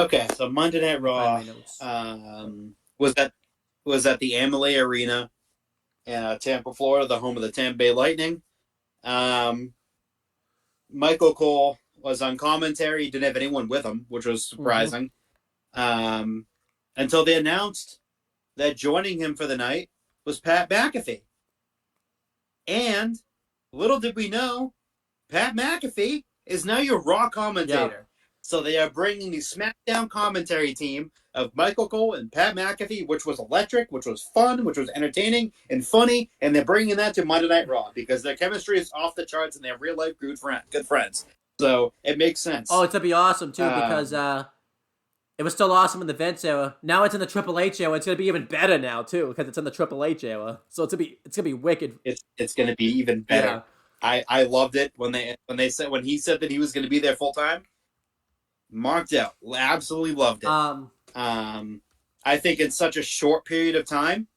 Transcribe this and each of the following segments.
Okay, so Monday Night Let me find Raw my notes. was at the Amalie Arena in Tampa, Florida, the home of the Tampa Bay Lightning. Um, Michael Cole was on commentary. He didn't have anyone with him, which was surprising. Um, until they announced that joining him for the night was Pat McAfee. And little did we know, Pat McAfee is now your Raw commentator. Yep. So they are bringing the SmackDown commentary team of Michael Cole and Pat McAfee, which was electric, which was fun, which was entertaining and funny, and they're bringing that to Monday Night Raw because their chemistry is off the charts and they're real life good friends. So it makes sense. Oh, it's gonna be awesome too because it was still awesome in the Vince era. Now it's in the Triple H era. It's gonna be even better now too because it's in the Triple H era. So it's gonna be wicked. It's going to be even better. Yeah. I loved it when he said that he was going to be there full time. Marked out. Absolutely loved it. I think in such a short period of time,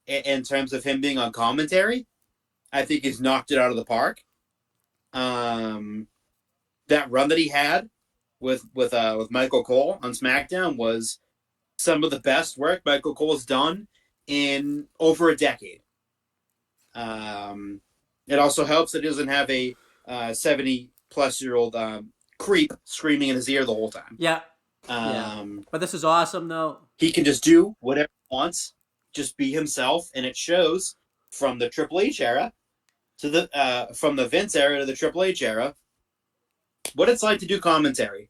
in terms of him being on commentary, I think he's knocked it out of the park. That run that he had with Michael Cole on SmackDown was some of the best work Michael Cole's done in over a decade. It also helps that he doesn't have a 70-plus-year-old creep screaming in his ear the whole time. Yeah. But this is awesome, though. He can just do whatever he wants, just be himself, and it shows from the Triple H era to from the Vince era to the Triple H era what it's like to do commentary.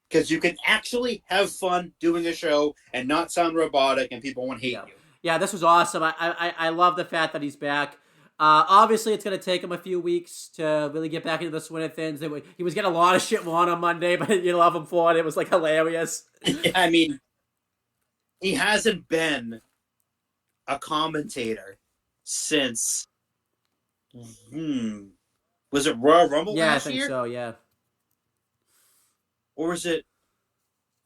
Because you can actually have fun doing a show and not sound robotic and people won't hate you. Yeah, this was awesome. I love the fact that he's back. Obviously, it's going to take him a few weeks to really get back into the swing of things. He was getting a lot of shit wrong on Monday, but you love him for it. It was like hilarious. Yeah, I mean, he hasn't been a commentator since. Was it Royal Rumble last year? Yeah, I think so, yeah. Or was it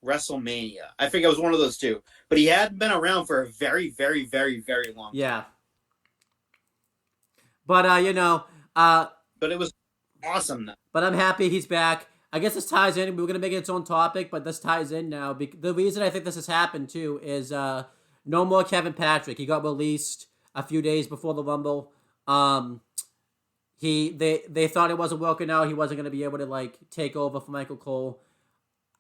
WrestleMania? I think it was one of those two. But he hadn't been around for a very, very, very, very long time. Yeah. But, but it was awesome, though. But I'm happy he's back. I guess this ties in. We were going to make it its own topic, but this ties in now. The reason I think this has happened, too, is no more Kevin Patrick. He got released a few days before the Rumble. They thought it wasn't working out. He wasn't going to be able to, take over for Michael Cole.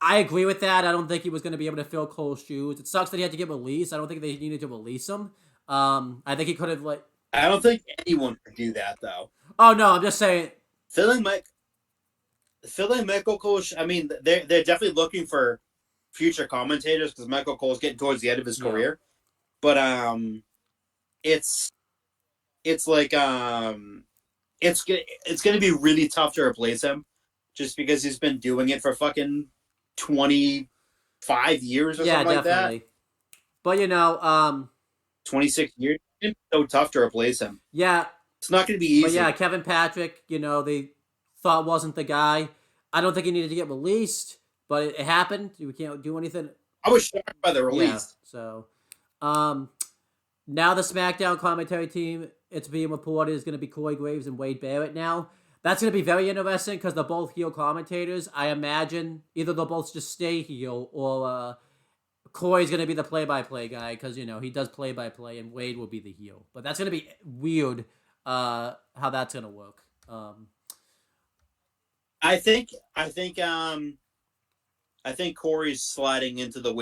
I agree with that. I don't think he was going to be able to fill Cole's shoes. It sucks that he had to get released. I don't think they needed to release him. I think he could have, I don't think anyone could do that, though. Oh, no, I'm just saying. Filling Michael Cole, I mean, they're definitely looking for future commentators because Michael Cole's getting towards the end of his career. But it's like it's going to be really tough to replace him just because he's been doing it for fucking 25 years or something like that. But 26 years. It's so tough to replace him. Yeah. It's not going to be easy. But yeah, Kevin Patrick, they thought wasn't the guy. I don't think he needed to get released, but it happened. We can't do anything. I was shocked by the release. Yeah, so, now the SmackDown commentary team, it's being reported, is going to be Corey Graves and Wade Barrett now. That's going to be very interesting because they're both heel commentators. I imagine either they'll both just stay heel or Corey's going to be the play-by-play guy because, he does play-by-play and Wade will be the heel. But that's going to be weird how that's going to work. I think Corey's sliding into the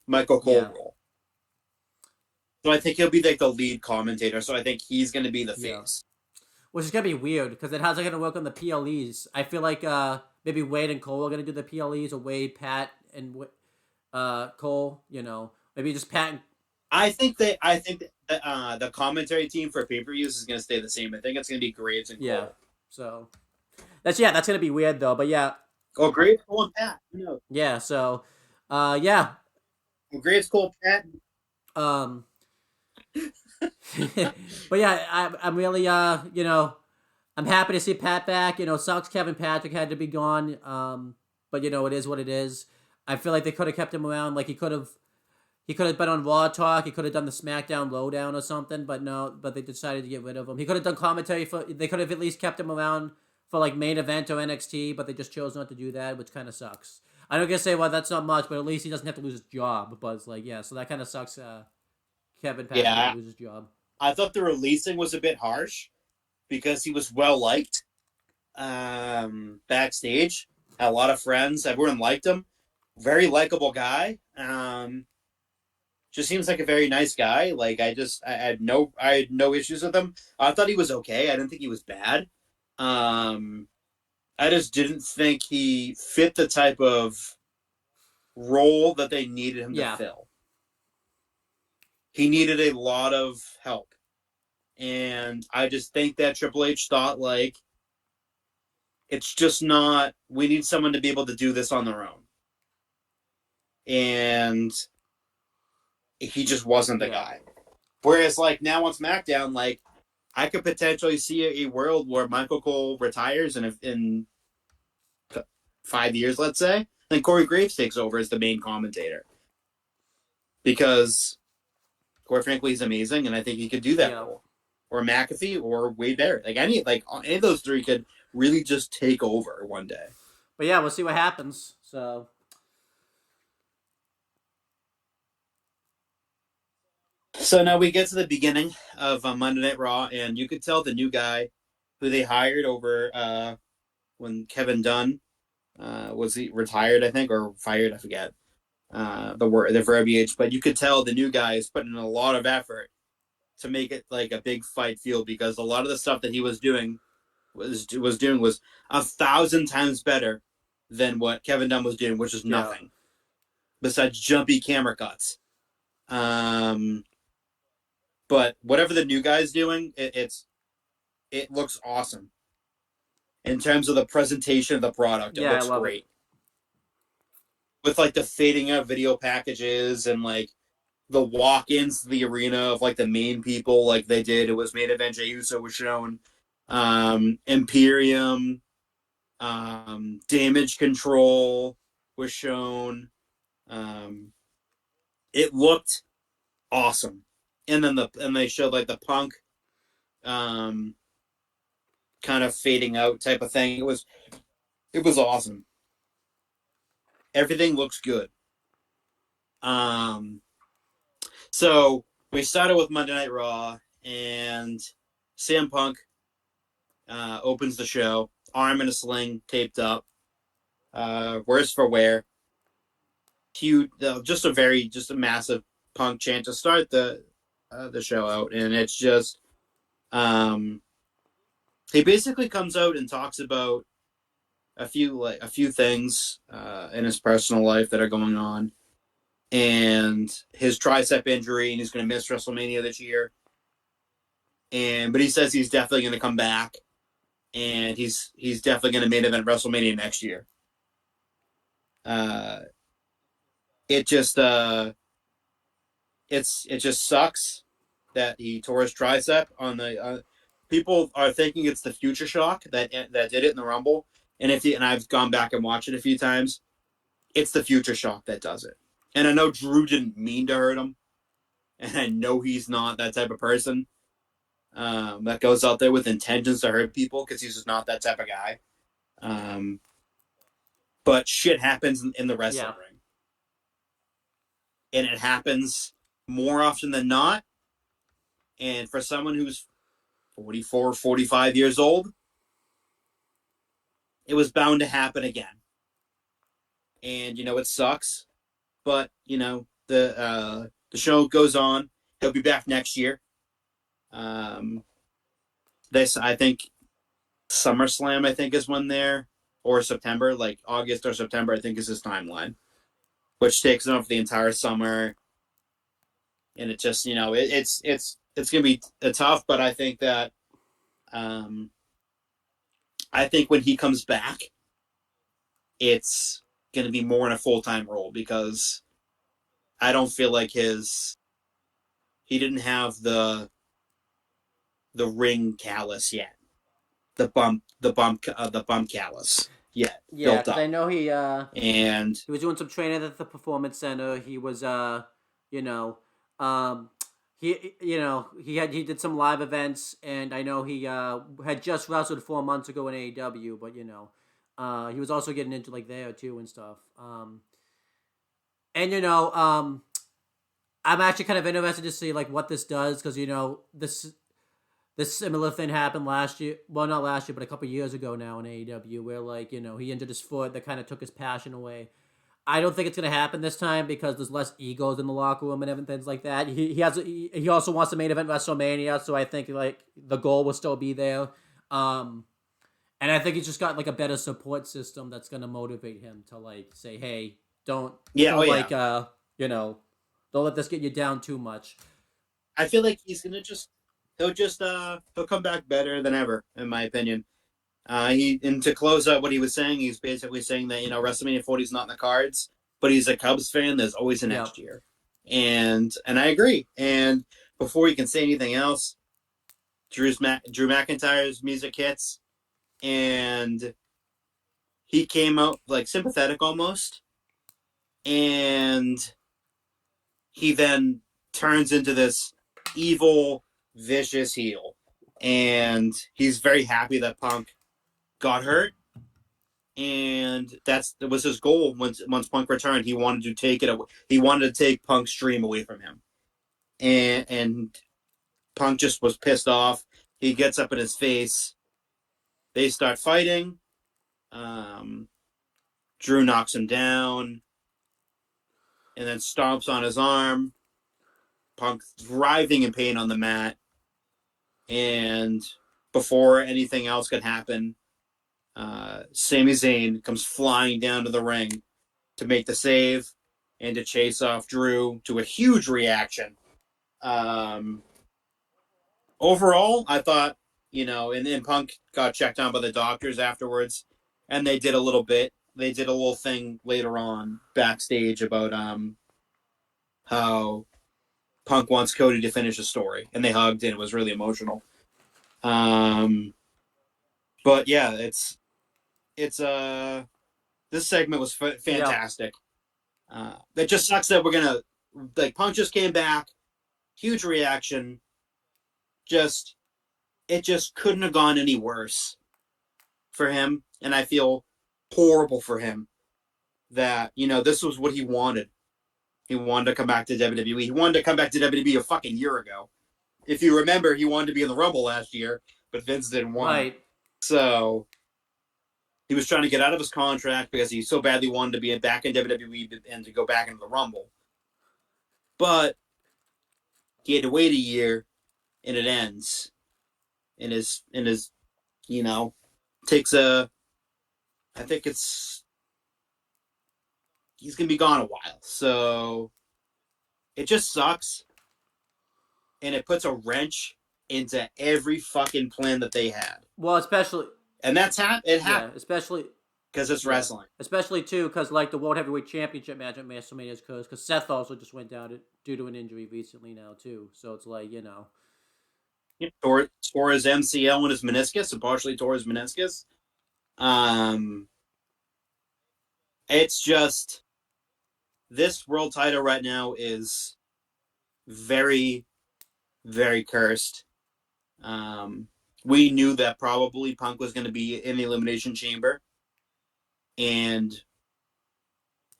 Michael Cole role. So I think he'll be like the lead commentator. So I think he's going to be the face. Which is going to be weird because then how's it going to work on the PLEs? I feel like maybe Wade and Cole are going to do the PLEs or Wade, Pat, and Cole. Maybe just Pat. I think the commentary team for pay-per-views is going to stay the same. I think it's going to be Graves and Cole. Yeah. So that's going to be weird though. But yeah. Oh, Graves, Cole, and Pat. Who knows? Yeah. So, yeah. Well, Graves, Cole, Pat. But yeah, I'm really I'm happy to see Pat back. Sucks Kevin Patrick had to be gone. But it is what it is. I feel like they could have kept him around. Like he could have been on Raw Talk. He could have done the SmackDown Lowdown or something. But no, but they decided to get rid of him. He could have done commentary they could have at least kept him around for main event or NXT. But they just chose not to do that, which kind of sucks. I don't guess say, well, that's not much, but at least he doesn't have to lose his job. But it's like, yeah, so that kind of sucks. Kevin Patrick had to Yeah, lose his job. I thought the releasing was a bit harsh because he was well liked backstage. Had a lot of friends. Everyone liked him. Very likable guy. Just seems like a very nice guy. Like I had no issues with him. I thought he was okay. I didn't think he was bad. Um, I just didn't think he fit the type of role that they needed him to Yeah, fill. He needed a lot of help. And I just think that Triple H thought, like, it's just not, we need someone to be able to do this on their own. And he just wasn't the yeah, guy. Whereas, like, now on SmackDown, like, I could potentially see a world where Michael Cole retires in 5 years, let's say, then Corey Graves takes over as the main commentator. Because, quite frankly, he's amazing, and I think he could do that yeah. role. Or McAfee or Wade Barrett. Like any of those three could really just take over one day. But yeah, we'll see what happens. So So now we get to the beginning of Monday Night Raw, and you could tell the new guy who they hired over when Kevin Dunn was he retired, I think, or fired, I forget the verbiage, but you could tell the new guy is putting in a lot of effort to make it like a big fight feel because a lot of the stuff that he was doing was 1,000 times better than what Kevin Dunn was doing, which is yeah, nothing besides jumpy camera cuts. Um, but whatever the new guy's doing, it looks awesome in terms of the presentation of the product. It yeah, I looks love it. great with like the fading out video packages and like the walk-ins to the arena of like the main people like they did. It was main event. Jey Uso was shown. Imperium, Damage Control was shown. Um, it looked awesome, and then they showed like the Punk, um, kind of fading out type of thing. It was awesome. Everything looks good. Um, so we started with Monday Night Raw, and CM Punk opens the show, arm in a sling, taped up, worse for wear. Huge, just a massive Punk chant to start the show out, and it's just he basically comes out and talks about a few things in his personal life that are going on, and his tricep injury, and he's going to miss WrestleMania this year. But he says he's definitely going to come back, and he's definitely going to main event WrestleMania next year. Uh, it just it just sucks that he tore his tricep on the. People are thinking it's the Future Shock that did it in the Rumble, and I've gone back and watched it a few times. It's the Future Shock that does it, and I know Drew didn't mean to hurt him, and I know he's not that type of person that goes out there with intentions to hurt people because he's just not that type of guy. Um, but shit happens in the wrestling Yeah, ring, and it happens more often than not. And for someone who's 44, 45 years old, it was bound to happen again. And it sucks, but the show goes on. He'll be back next year. Um, this I think SummerSlam I think is when there or September, like August or September I think is his timeline, which takes him over the entire summer. And it just it's gonna be tough, but I think that I think when he comes back, it's going to be more in a full-time role because I don't feel like he didn't have the ring callus yet, the bump callus yet yeah, built because I up, know and he was doing some training at the performance center. He was you know, um, he did some live events, and I know he had just wrestled 4 months ago in AEW, but He was also getting into like there too and stuff. And I'm actually kind of interested to see like what this does because this similar thing happened last year. Well, not last year, but a couple years ago now in AEW, where like he injured his foot that kind of took his passion away. I don't think it's gonna happen this time because there's less egos in the locker room and everything like that. He also wants to main event WrestleMania, so I think like the goal will still be there. And I think he's just got like a better support system that's gonna motivate him to like say, hey, don't Yeah, don't like don't let this get you down too much. I feel like he'll come back better than ever, in my opinion. And to close out what he was saying, he's basically saying that WrestleMania 40 is not in the cards, but he's a Cubs fan. There's always a next year, and I agree. And before he can say anything else, Drew McIntyre's music hits, and he came out like sympathetic almost, and he then turns into this evil, vicious heel, and he's very happy that Punk got hurt, and that was his goal. Once Punk returned, he wanted to take it away. He wanted to take Punk's dream away from him, and Punk just was pissed off. He gets up in his face. They start fighting. Drew knocks him down, and then stomps on his arm. Punk writhing in pain on the mat, and before anything else could happen, Sami Zayn comes flying down to the ring to make the save and to chase off Drew to a huge reaction. Overall, I thought, and then Punk got checked on by the doctors afterwards, and they did a little bit. They did a little thing later on backstage about how Punk wants Cody to finish the story, and they hugged, and it was really emotional. But yeah, it's this segment was fantastic. It just sucks that we're gonna Punk just came back, huge reaction. It just couldn't have gone any worse for him, and I feel horrible for him that this was what he wanted. He wanted to come back to WWE. He wanted to come back to WWE a fucking year ago. If you remember, he wanted to be in the Rumble last year, but Vince didn't want right. him. So he was trying to get out of his contract because he so badly wanted to be back in WWE and to go back into the Rumble. But he had to wait a year, and it ends. And his takes I think he's gonna be gone a while. So it just sucks, and it puts a wrench into every fucking plan that they had. Well, especially, and it happened. Yeah, especially because it's wrestling. Especially too, because like the World Heavyweight Championship match at WrestleMania is because Seth also just went down due to an injury recently now too. So it's like tore his MCL and his meniscus, and partially tore his meniscus. It's just this world title right now is very, very cursed. We knew that probably Punk was going to be in the Elimination Chamber and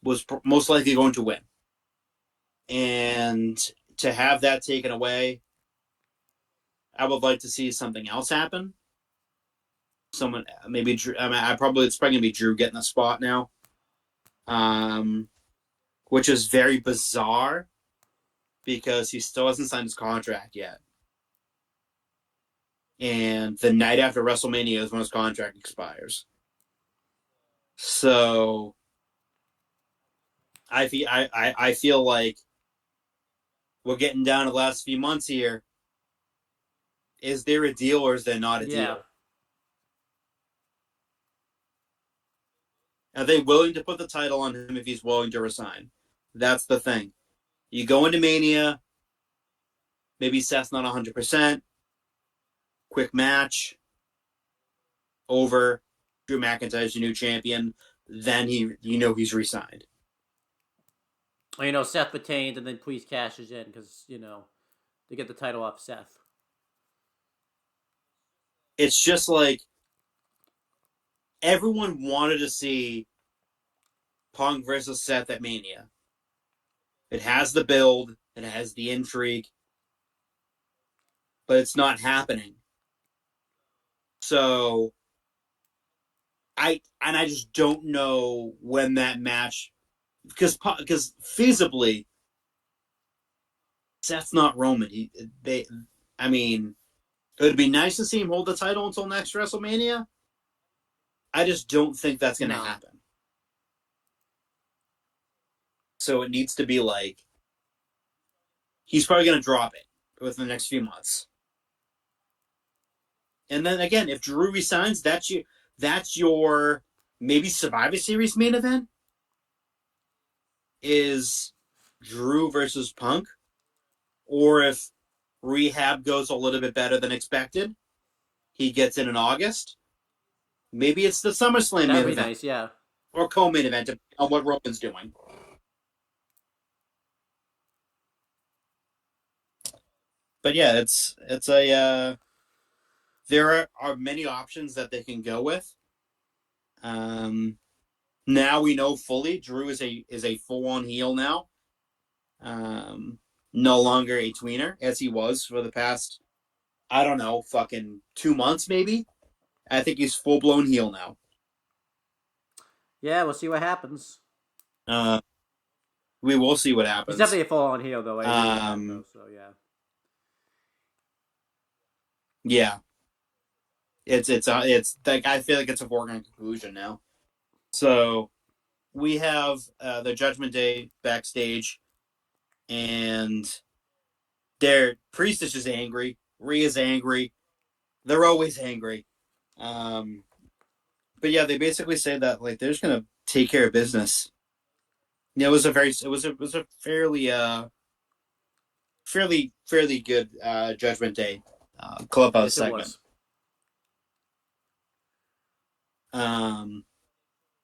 was most likely going to win. And to have that taken away, I would like to see something else happen. Someone, maybe Drew, it's probably going to be Drew getting the spot now. Which is very bizarre because he still hasn't signed his contract yet. And the night after WrestleMania is when his contract expires. So I feel like we're getting down to the last few months here. Is there a deal or is there not a deal? Are they willing to put the title on him if he's willing to resign? That's the thing. You go into Mania, maybe Seth's not 100%, quick match, over, Drew McIntyre's your new champion, then he's re-signed. Seth retains and then Priest cashes in because, they get the title off Seth. It's just like, everyone wanted to see Punk versus Seth at Mania. It has the build, it has the intrigue, but it's not happening. So I just don't know when that match, because feasibly Seth's not Roman. I mean, it would be nice to see him hold the title until next WrestleMania. I just don't think that's going to happen. So it needs to be like, he's probably going to drop it within the next few months. And then again, if Drew resigns, that's your maybe Survivor Series main event is Drew versus Punk. Or if Rehab goes a little bit better than expected, he gets in August. Maybe it's the SummerSlam main event. Nice, yeah. Or co-main event, depending on what Roman's doing. But yeah, it's a there are many options that they can go with. Now we know fully Drew is a full-on heel now. No longer a tweener as he was for the past, I don't know, fucking 2 months maybe. I think he's full-blown heel now. Yeah, we'll see what happens. We will see what happens. He's definitely a full-on heel though. So yeah. Yeah. It's like, I feel like it's a foregone conclusion now. So we have the Judgment Day backstage, and their Priest is just angry. Rhea's angry. They're always angry. But yeah, they basically say that like they're just gonna take care of business. Yeah, it was a fairly good Judgment Day clubhouse segment.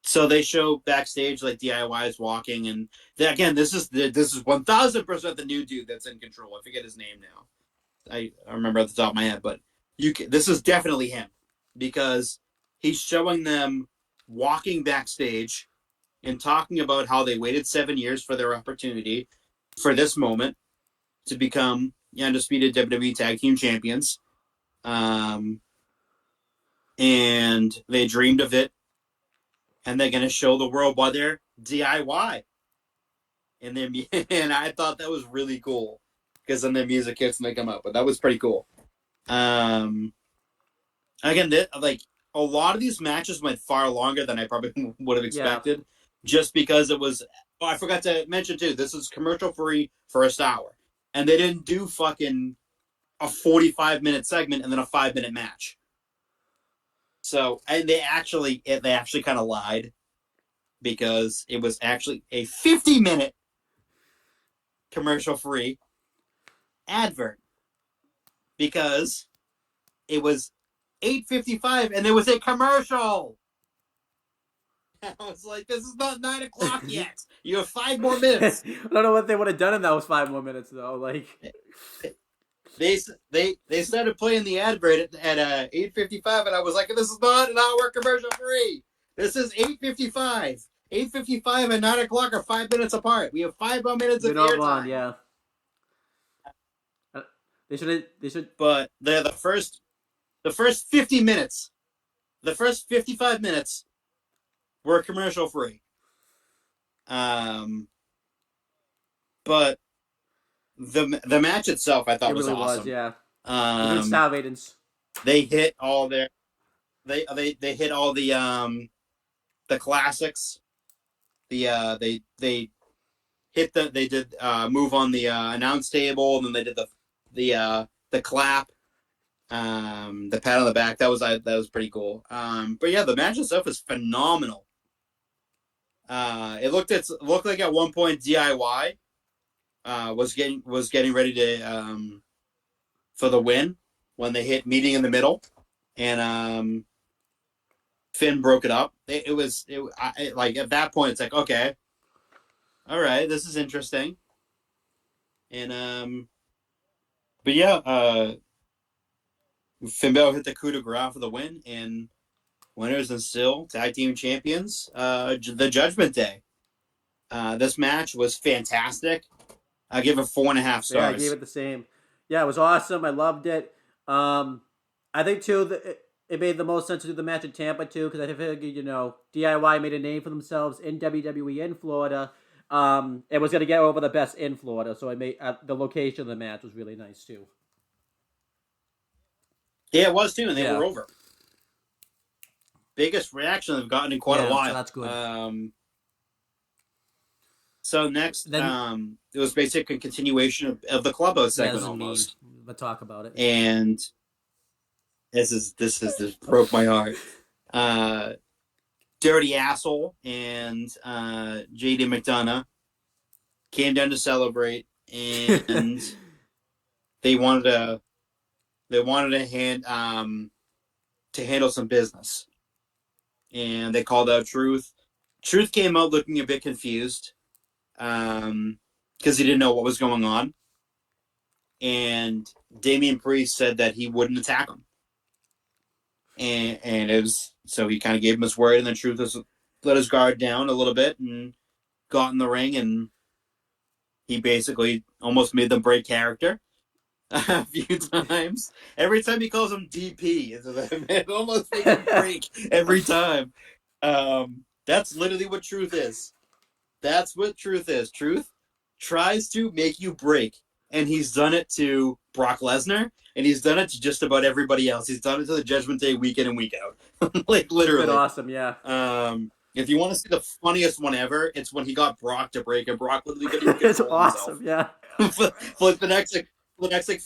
So they show backstage like DIY is walking, and again, this is 1000% the new dude that's in control. I forget his name now. I remember at the top of my head, but this is definitely him, because he's showing them walking backstage and talking about how they waited 7 years for their opportunity, for this moment, to become the undisputed WWE Tag Team Champions. And they dreamed of it, and they're going to show the world why they're DIY. And I thought that was really cool, because then their music hits and they come up, but that was pretty cool. Again, like a lot of these matches went far longer than I probably would have expected, just because it was. Oh, I forgot to mention too. This is commercial free first hour, and they didn't do fucking a 45-minute segment and then a 5-minute match. So, and they actually kind of lied, because it was actually a 50-minute commercial free advert, because it was 8:55 and there was a commercial. I was like, this is not 9 o'clock yet. You have 5 more minutes. I don't know what they would have done in those 5 more minutes though. Like they started playing the advert at 8:55, and I was like, this is not an hour commercial free. This is 8:55. 8:55 and 9 o'clock are 5 minutes apart. We have 5 more minutes of airtime. Yeah. They should. But the first 50 minutes, the first 55 minutes were commercial free. But the match itself, I thought was really awesome. Yeah. Good style ratings. They hit all their they hit all the classics. They did move on the announce table, and then they did the clap, the pat on the back. That was pretty cool. But yeah, the match itself is phenomenal. It looked like at one point DIY was getting ready to for the win when they hit meeting in the middle, and Finn broke it up. Like at that point, it's like, okay, all right, this is interesting. And but yeah, Finn Balor hit the coup de grace for the win, and winners and still tag team champions, the Judgment Day. This match was fantastic. I give it 4.5 stars. Yeah, I gave it the same. Yeah, it was awesome. I loved it. I think too that it made the most sense to do the match in Tampa too, because I figured DIY made a name for themselves in WWE in Florida. It was going to get over the best in Florida, so I made the location of the match was really nice too. Yeah, it was too, and they were over. Biggest reaction they've gotten in quite a while. So that's good. So next, it was basically a continuation of the Clubhouse segment almost. But talk about it. And this broke my heart. Dirty Asshole and JD McDonough came down to celebrate, and they wanted to handle some business, and they called out Truth. Truth came out looking a bit confused, because he didn't know what was going on, and Damian Priest said that he wouldn't attack him, and it was so he kind of gave him his word, and then Truth let his guard down a little bit and got in the ring, and he basically almost made them break character a few times. Every time he calls him DP, it almost makes him break every time. That's literally what Truth is. That's what Truth is. Truth tries to make you break, and he's done it to Brock Lesnar, and he's done it to just about everybody else. He's done it to the Judgment Day week in and week out. Like, literally. It's been awesome, yeah. If you want to see the funniest one ever, it's when he got Brock to break, and Brock literally couldn't even It's awesome, himself. Yeah. for the next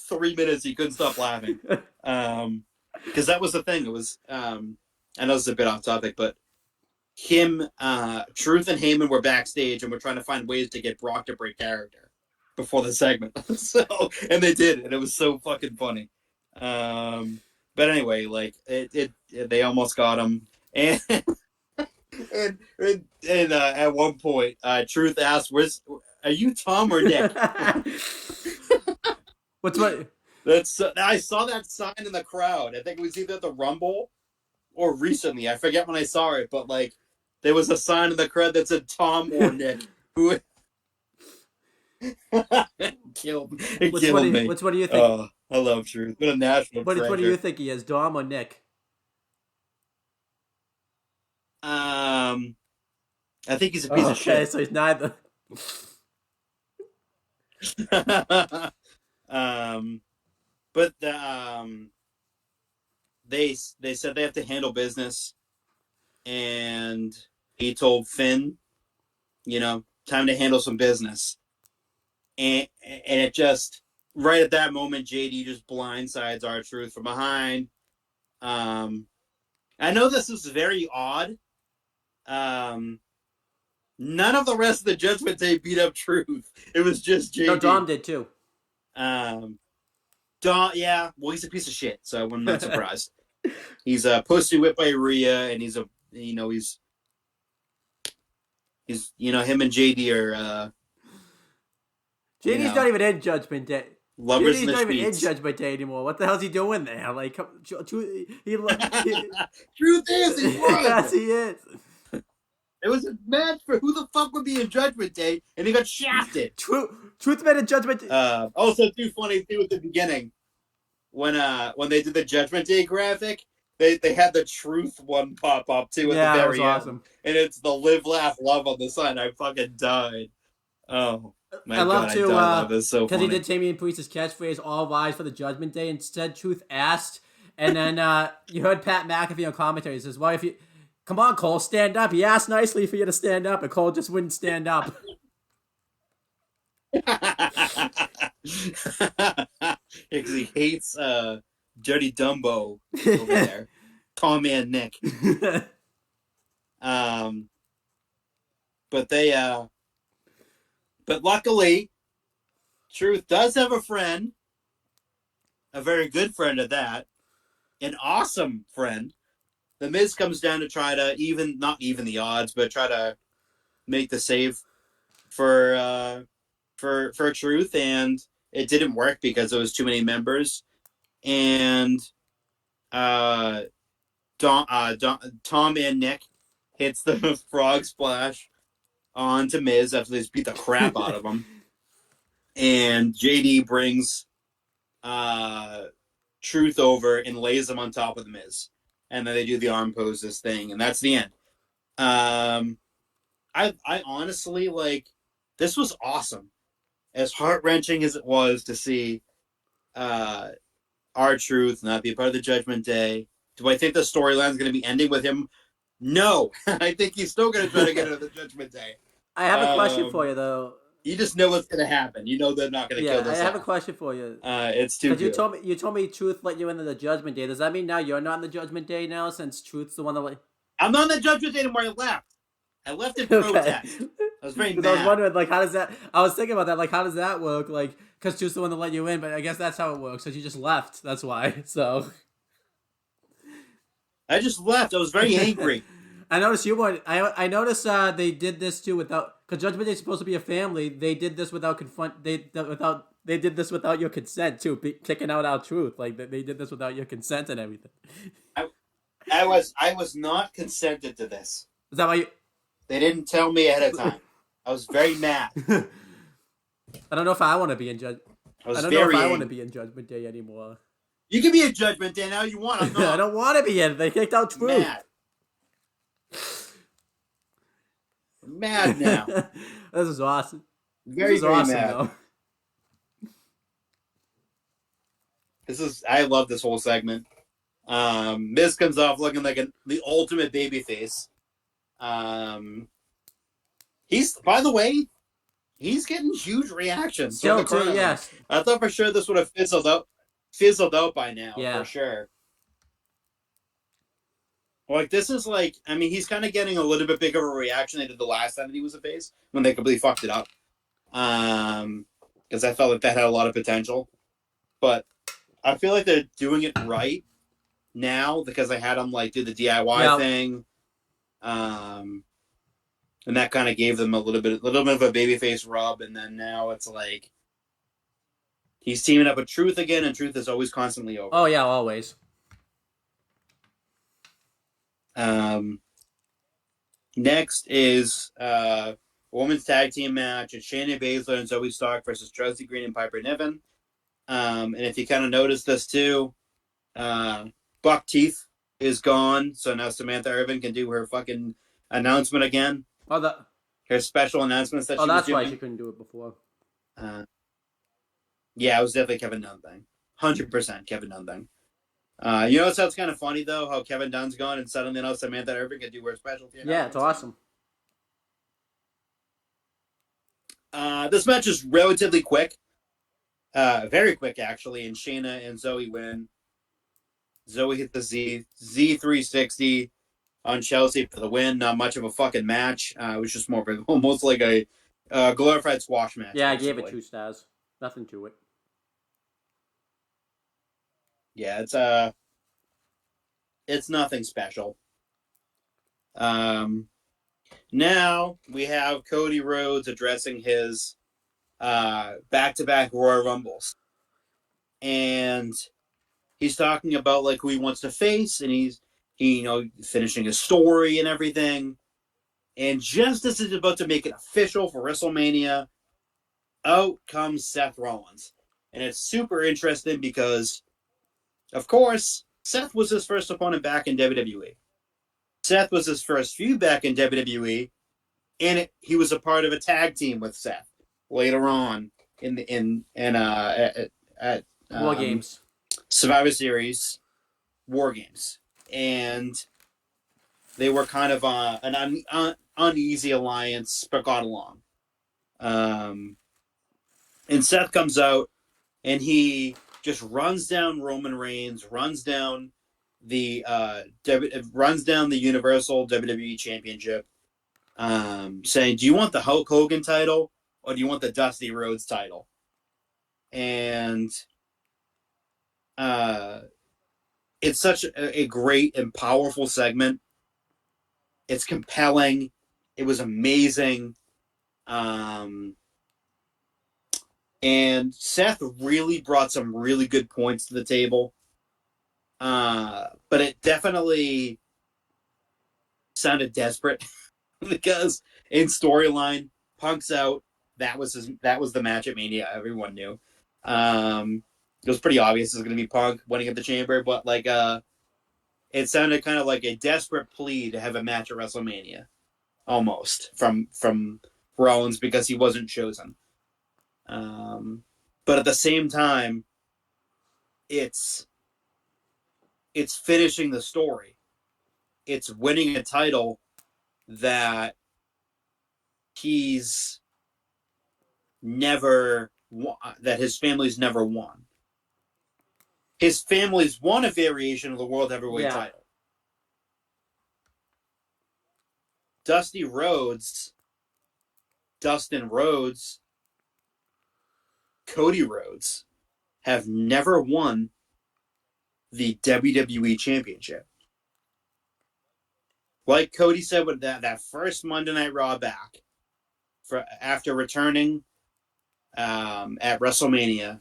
3 minutes, he couldn't stop laughing. Because that was the thing. It was, I know it's a bit off topic, but him, Truth and Heyman were backstage, and we're trying to find ways to get Brock to break character before the segment. And they did, and it was so fucking funny. But anyway, like they almost got him, and at one point, Truth asked, "Are you Tom or Nick?" What's what? I saw that sign in the crowd. I think it was either at the Rumble or recently. I forget when I saw it, but like there was a sign in the crowd that said Tom or Nick. Who it killed me. What do you think? Oh, I love Truth. Been a national treasure. What do you think he is, Dom or Nick? I think he's a piece of shit. Okay, so he's neither. But they said they have to handle business, and he told Finn, time to handle some business, and it just right at that moment, JD just blindsides R-Truth from behind. I know this is very odd. None of the rest of the Judgment Day beat up Truth. It was just JD. No, Dom did too. Dom, yeah. Well, he's a piece of shit, so I'm not surprised. He's a pussy whipped by Rhea, and he's him and JD are. JD's not even in Judgment Day. Lovers JD's not even in Judgment Day anymore. What the hell's he doing there? Like, Truth is, he won. Yes, he is. It was a match for who the fuck would be in Judgment Day, and he got shafted. Truth made a Judgment Day. Also, too funny too at the beginning when they did the Judgment Day graphic, they had the Truth one pop up too at the very end, awesome. And it's the Live, Laugh, Love on the sign. I fucking died. Oh. I love to because so he did Damian Priest's catchphrase "All rise for the Judgment Day." Instead, Truth asked, and then you heard Pat McAfee on commentary. He says, "Why if you come on, Cole, stand up?" He asked nicely for you to stand up, and Cole just wouldn't stand up. Because he hates Dirty Dumbo over there, Tom and Nick. But luckily, Truth does have a friend, a very good friend at that, an awesome friend. The Miz comes down to try to not even the odds, but try to make the save for Truth, and it didn't work because there was too many members. And Tom and Nick hits the frog splash onto Miz after they just beat the crap out of him. And JD brings Truth over and lays him on top of the Miz. And then they do the arm poses thing, and that's the end. I honestly, like, this was awesome. As heart-wrenching as it was to see R-Truth not be a part of the Judgment Day, do I think the storyline is going to be ending with him? No. I think he's still going to try to get out of the Judgment Day. I have a question for you, though. You just know what's going to happen. You know they're not going to kill this I have off. a question for you. It's too good. You told me Truth let you into the Judgment Day. Does that mean now you're not in the Judgment Day now, since Truth's the one that... I'm not in the Judgment Day anymore. I left. I left in protest. I was very mad. I was wondering, like, how does that... I was thinking about that, like, how does that work? Like, because Truth's the one that let you in, but I guess that's how it works, because you just left. That's why, so... I just left. I was very angry. I noticed you weren't... I noticed they did this, too, without... Because Judgment Day is supposed to be a family. They did this without They did this without your consent, too, kicking out our Truth. Like, they did this without your consent and everything. I was not consented to this. Is that why you... They didn't tell me ahead of time. I was very mad. I don't know if I want to be in Judgment Day anymore. You can be in Judgment Day now. You want? I'm not. I don't want to be in. They kicked out Truth. Mad. I'm mad now. This is awesome. Very awesome, mad. Though. I love this whole segment. Miz comes off looking like the ultimate babyface. He's, by the way, he's getting huge reactions. Still, too, yes. I thought for sure this would have fizzled out by now, for sure. Like, this is like, I mean, he's kind of getting a little bit bigger of a reaction than he did the last time that he was a face, when they completely fucked it up. Because I felt like that had a lot of potential. But I feel like they're doing it right now, because I had him, like, do the DIY thing. And that kind of gave them a little bit of a babyface rub, and then now it's like he's teaming up with Truth again, and Truth is always constantly over. Oh yeah, always. Next is a women's tag team match. It's Shayna Baszler and Zoe Stark versus Chelsea Green and Piper Niven. And if you kind of noticed this too, Buck Teeth is gone, so now Samantha Irvin can do her fucking announcement again. Her special announcements that she was doing. Oh, that's why she couldn't do it before. Yeah, it was definitely Kevin Dunn thing. 100% Kevin Dunn thing. You know what sounds kind of funny, though? How Kevin Dunn's gone and suddenly now Samantha Irvin can do her specialty announcement. Yeah, it's awesome. This match is relatively quick. Very quick, actually, and Shayna and Zoe win. Zoe hit the Z360 on Chelsea for the win. Not much of a fucking match. It was just more of almost like a glorified squash match. Yeah, basically. I gave it 2 stars. Nothing to it. Yeah, it's nothing special. Now we have Cody Rhodes addressing his back-to-back Royal Rumbles. And he's talking about like who he wants to face, and he finishing his story and everything. And just as he's about to make it official for WrestleMania, out comes Seth Rollins. And it's super interesting because, of course, Seth was his first opponent back in WWE. Seth was his first feud back in WWE, and he was a part of a tag team with Seth later on at War Games, Survivor Series, War Games, and they were kind of an uneasy alliance, but got along. And Seth comes out, and he just runs down Roman Reigns, runs down the Universal WWE Championship, saying, "Do you want the Hulk Hogan title or do you want the Dusty Rhodes title?" And it's such a great and powerful segment. It's compelling. It was amazing. And Seth really brought some really good points to the table. But it definitely sounded desperate because in storyline, Punk's out. That was the match at Mania. Everyone knew. It was pretty obvious it was going to be Punk winning at the Chamber, but like it sounded kind of like a desperate plea to have a match at WrestleMania, almost from Rollins because he wasn't chosen. But at the same time, it's finishing the story. It's winning a title that he's never that his family's never won. His family's won a variation of the World Heavyweight title. Dustin Rhodes, Cody Rhodes have never won the WWE Championship. Like Cody said with that first Monday Night Raw back, after returning at WrestleMania,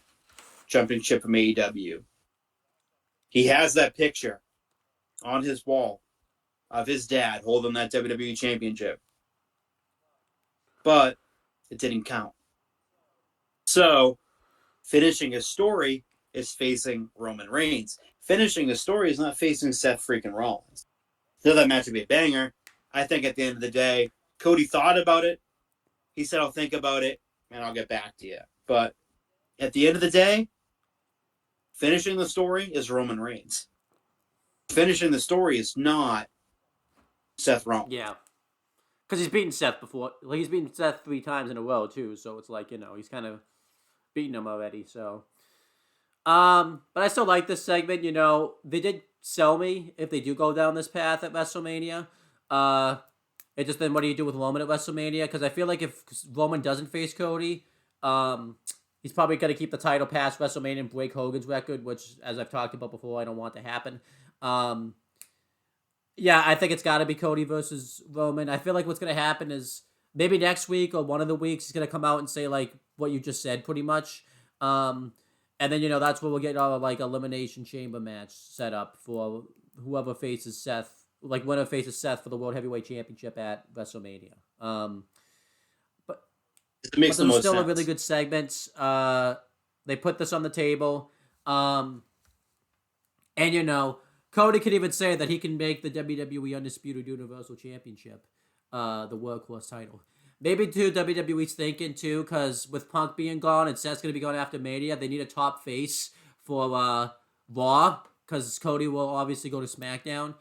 jumping ship from AEW, he has that picture on his wall of his dad holding that WWE Championship. But it didn't count. So, finishing his story is facing Roman Reigns. Finishing his story is not facing Seth freaking Rollins. Though that match would be a banger, I think at the end of the day, Cody thought about it. He said, I'll think about it, and I'll get back to you. But at the end of the day, finishing the story is Roman Reigns. Finishing the story is not Seth Rollins. Yeah. Because he's beaten Seth before. Like, he's beaten Seth 3 times in a row, too. So it's like, he's kind of beaten him already. So, but I still like this segment. They did sell me if they do go down this path at WrestleMania. It just then what do you do with Roman at WrestleMania? Because I feel like if Roman doesn't face Cody, he's probably going to keep the title past WrestleMania and break Hogan's record, which, as I've talked about before, I don't want to happen. Yeah, I think it's got to be Cody versus Roman. I feel like what's going to happen is maybe next week or one of the weeks he's going to come out and say like what you just said pretty much. And then, that's where we'll get our like elimination chamber match set up for whoever faces Seth, like winner faces Seth for the World Heavyweight Championship at WrestleMania. But it makes the most still sense. A really good segment. They put this on the table. And Cody could even say that he can make the WWE Undisputed Universal Championship the workhorse title. Maybe, too, WWE's thinking, too, because with Punk being gone and Seth's going to be gone after Mania, they need a top face for Raw, because Cody will obviously go to SmackDown,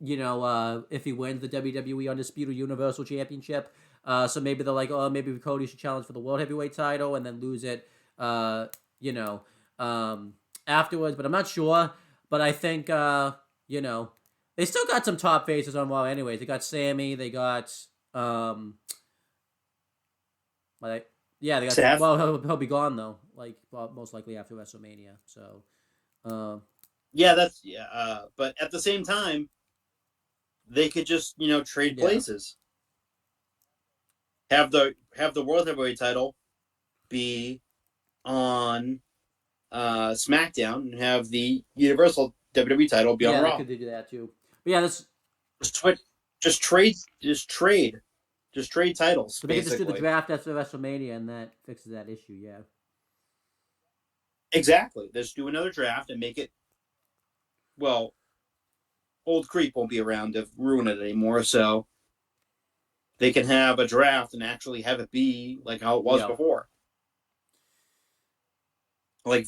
if he wins the WWE Undisputed Universal Championship. So maybe they're like, oh, maybe Cody should challenge for the World Heavyweight title and then lose it, afterwards. But I'm not sure. But I think, they still got some top faces on Raw anyways. They got Sammy. They got, they got Seth? Well, he'll be gone though. Like, most likely after WrestleMania. So, but at the same time, they could just trade places. Have the World Heavyweight title be on SmackDown and have the Universal WWE title be on Raw. Yeah, they could do that too. But yeah, this just trade titles. So they could just do the draft after WrestleMania, and that fixes that issue. Yeah. Exactly. Just do another draft and make it. Well, old creep won't be around to ruin it anymore, so they can have a draft and actually have it be like how it was before. Like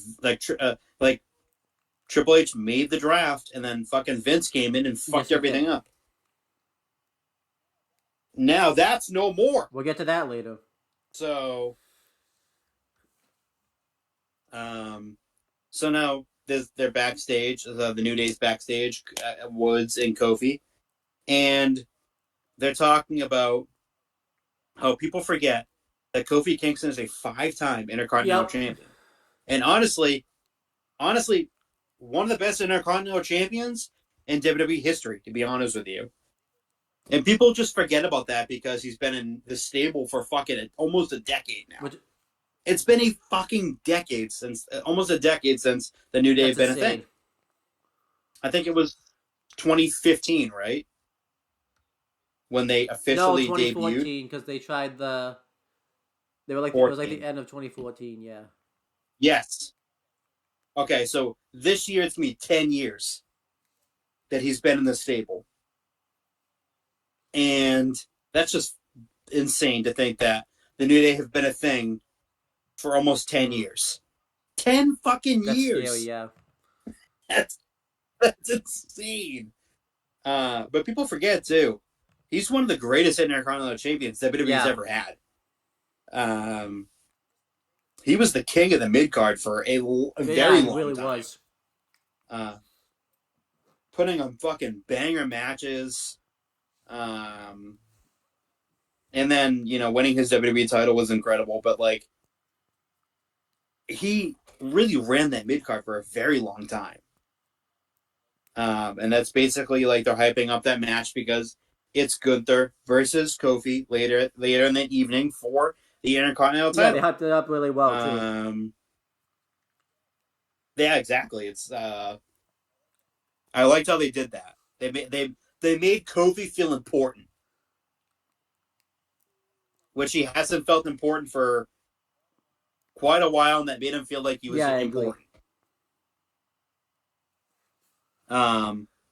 Triple H made the draft, and then fucking Vince came in and fucked everything up. Now that's no more. We'll get to that later. So now they're backstage. The New Day's backstage, Woods and Kofi, and they're talking about how people forget that Kofi Kingston is a 5-time Intercontinental Champion, and honestly, one of the best Intercontinental Champions in WWE history, to be honest with you. And people just forget about that because he's been in the stable for fucking almost a decade now. It's been almost a decade since the New Day have been a thing. I think it was 2015, right? When they No, officially debuted. 2014 because they tried the. They were like it was like the 14. end of 2014. Yeah. Yes. Okay, so this year it's gonna be 10 years that he's been in the stable, and that's just insane to think that the New Day have been a thing for almost 10 years. 10 fucking That's scary. years. Yeah. That's that's insane. But people forget too. He's one of the greatest Intercontinental Champions WWE's Yeah. ever had. Um, he was the king of the mid card for a Yeah. very He long really time. was. Uh, putting on fucking banger matches. Um, and then winning his WWE title was incredible. But like, he really ran that mid card for a very long time. And that's basically like they're hyping up that match because it's Gunther versus Kofi later in the evening for the Intercontinental Yeah, they title. hyped it up really well too. Yeah, exactly. It's I liked how they did that. They made Kofi feel important, which he hasn't felt important for quite a while, and that made him feel like he was Yeah, I agree. important.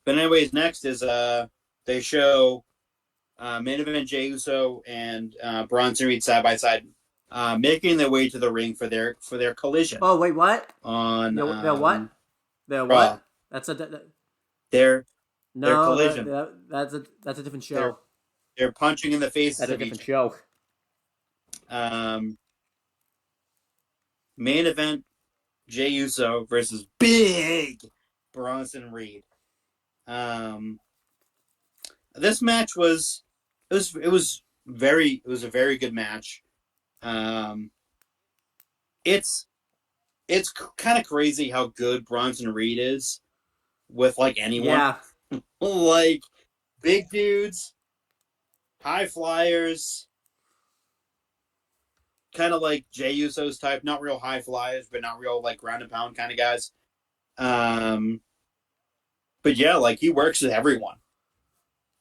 But anyways, next is they show main event Jey Uso and Bronson Reed side by side, making their way to the ring for their collision. Oh wait, what? On They're what? They're Raw. what? That's a. Their No, collision. that's a different show. They're punching in the faces That's a of different each. show. Main event Jey Uso versus Big Bronson Reed. This match was it was a very good match. It's kind of crazy how good Bronson Reed is with like anyone. Yeah. Like big dudes, high flyers, kind of like Jey Uso's type, not real high flyers, but not real like ground and pound kind of guys. But yeah, like he works with everyone.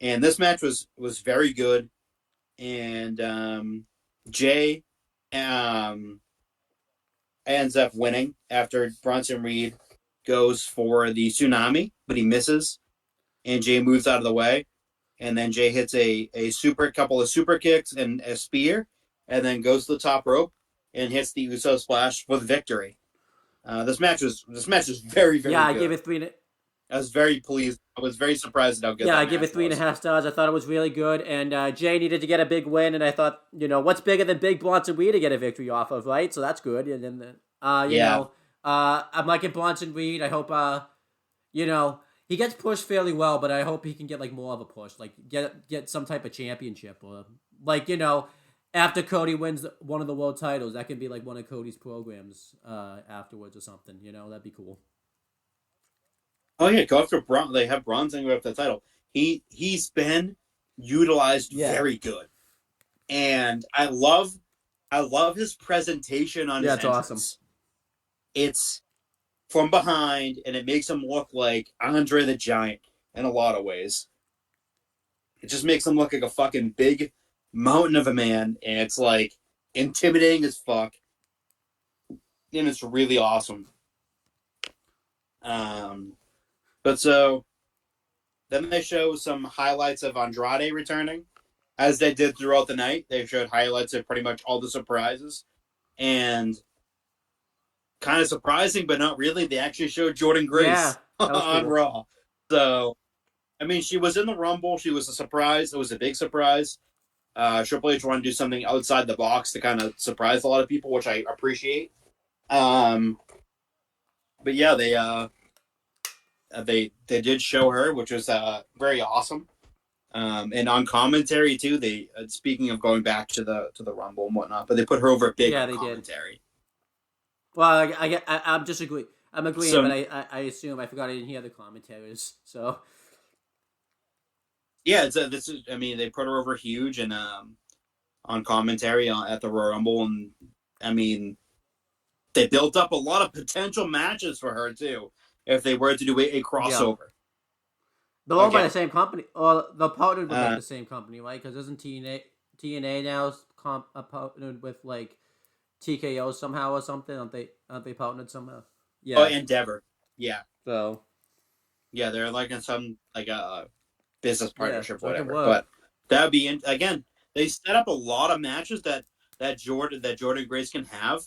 And this match was very good. And Jey ends up winning after Bronson Reed goes for the tsunami, but he misses, and Jey moves out of the way, and then Jey hits a couple of super kicks and a spear, and then goes to the top rope and hits the Uso splash for the victory. This match was very Yeah, I good. gave it 3. I was very pleased. I was very surprised at how good. Yeah, that I give it match was. 3.5 stars. I thought it was really good, and Jay needed to get a big win, and I thought, what's bigger than Big Bronson Reed to get a victory off of, right? So that's good. And then, I'm liking Bronson Reed. I hope, he gets pushed fairly well, but I hope he can get like more of a push, like get some type of championship, or like after Cody wins one of the world titles, that can be like one of Cody's programs afterwards or something. That'd be cool. Oh yeah, go after Bron. They have Bronson go after the title. He's been utilized very good, and I love his presentation on his entrance. Awesome. It's from behind, and it makes him look like Andre the Giant in a lot of ways. It just makes him look like a fucking big mountain of a man, and it's like intimidating as fuck, and it's really awesome. But so then they show some highlights of Andrade returning, as they did throughout the night. They showed highlights of pretty much all the surprises, and kind of surprising, but not really, they actually showed Jordan Grace on cool. Raw. So, I mean, she was in the Rumble. She was a surprise. It was a big surprise. Triple H wanted to do something outside the box to kind of surprise a lot of people, which I appreciate. But yeah, they did show her, which was very awesome. And on commentary too, they speaking of going back to the Rumble and whatnot, but they put her over big on commentary. Did. Well, I'm just agreeing. I'm agreeing, so, but I assume I forgot I didn't hear the commentaries. So yeah, this is. I mean, they put her over huge and on commentary at the Royal Rumble, and I mean, they built up a lot of potential matches for her too if they were to do a crossover. They're owned by the Okay. same company, or they're partnered with like the same company, right? Because isn't TNA now partnered with like TKO somehow or something? Aren't they partnered somehow? Oh, Yeah. Endeavor. Yeah. So Yeah, they're like in some like a business yeah, partnership, so it can whatever. work. But that would be again. They set up a lot of matches that Jordan Grace can have,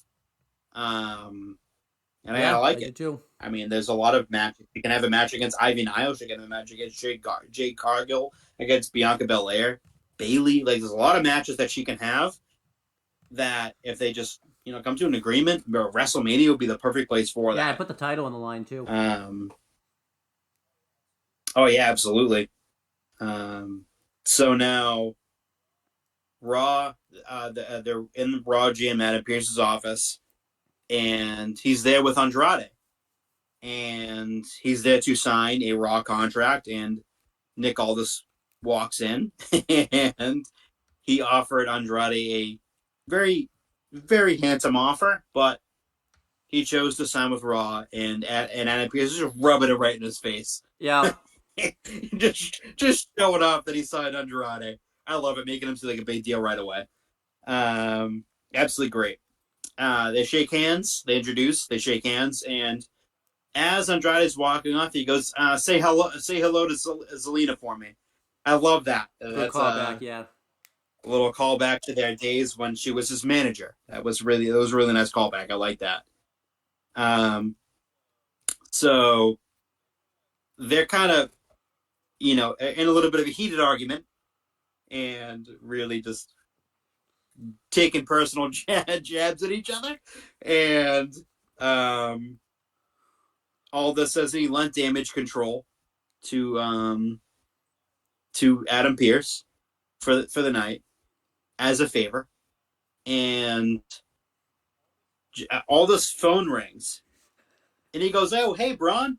um, and I Yeah, like I do it. too. I mean, there's a lot of matches. You can have a match against Ivy Nile. She can have a match against Jade Cargill, against Bianca Belair, Bailey. Like, there's a lot of matches that she can have. That if they just come to an agreement, WrestleMania would be the perfect place for Yeah, I that. put the title on the line too. Oh yeah, absolutely. So now Raw, they're in the Raw GM at Pierce's office, and he's there with Andrade, and he's there to sign a Raw contract. And Nick Aldis walks in, and he offered Andrade a very, very handsome offer, but he chose to sign with Raw, and Adam Pierce is just rubbing it right in his face. Yeah. just showing off that he signed Andrade. I love it, making him seem like a big deal right away. Absolutely great. They shake hands. They shake hands, and as Andrade's walking off, he goes, say hello to Zelina for me." I love that. Good That's callback, yeah. a little callback to their days when she was his manager. That was a really nice callback. I like that. Um, so they're kind of, in a little bit of a heated argument, and really just taking personal jabs at each other. And all this says he lent damage control to Adam Pierce for the night as a favor. And all this phone rings, and he goes, "Oh, hey, Braun."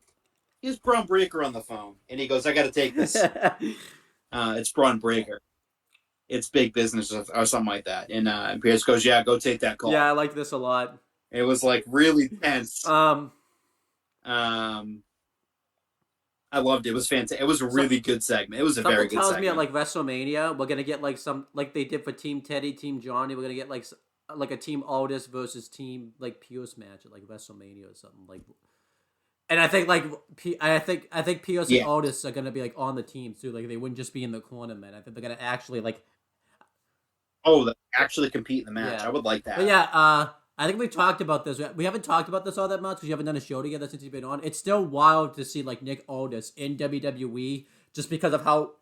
He's Braun Breaker on the phone, and he goes, "I got to take this." It's Braun Breaker. It's big business or something like that. And Pierce goes, "Yeah, go take that Yeah, call." I like this a lot. It was like really tense. Um, Um, I loved it. It was fantastic. It was a so, really good segment. It was a something very good tells me at segment. like WrestleMania, we're gonna get like some like they did for Team Teddy, Team Johnny. We're gonna get like a Team Aldis versus Team like Pierce match at like WrestleMania or something like. And I think like I think Pierce and Yeah. Aldis are gonna be like on the team too. Like they wouldn't just be in the corner, man. I think they're gonna actually like Oh, actually compete in the match. yeah. I would like But that. yeah, I think we've talked about this. We haven't talked about this all that much because you haven't done a show together since you've been on. It's still wild to see like Nick Aldis in WWE just because of how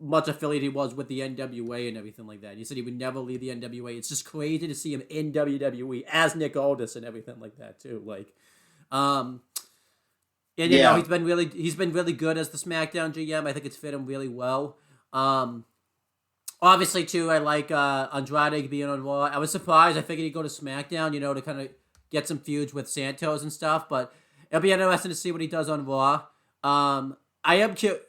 much affiliated he was with the NWA and everything like that. He said he would never leave the NWA. It's just crazy to see him in WWE as Nick Aldis and everything like that too. Like, um, and Yeah. he's been really good as the SmackDown GM. I think it's fit him really well. Obviously, too, I like Andrade being on Raw. I was surprised. I figured he'd go to SmackDown, to kind of get some feuds with Santos and stuff. But it'll be interesting to see what he does on Raw. I am curious.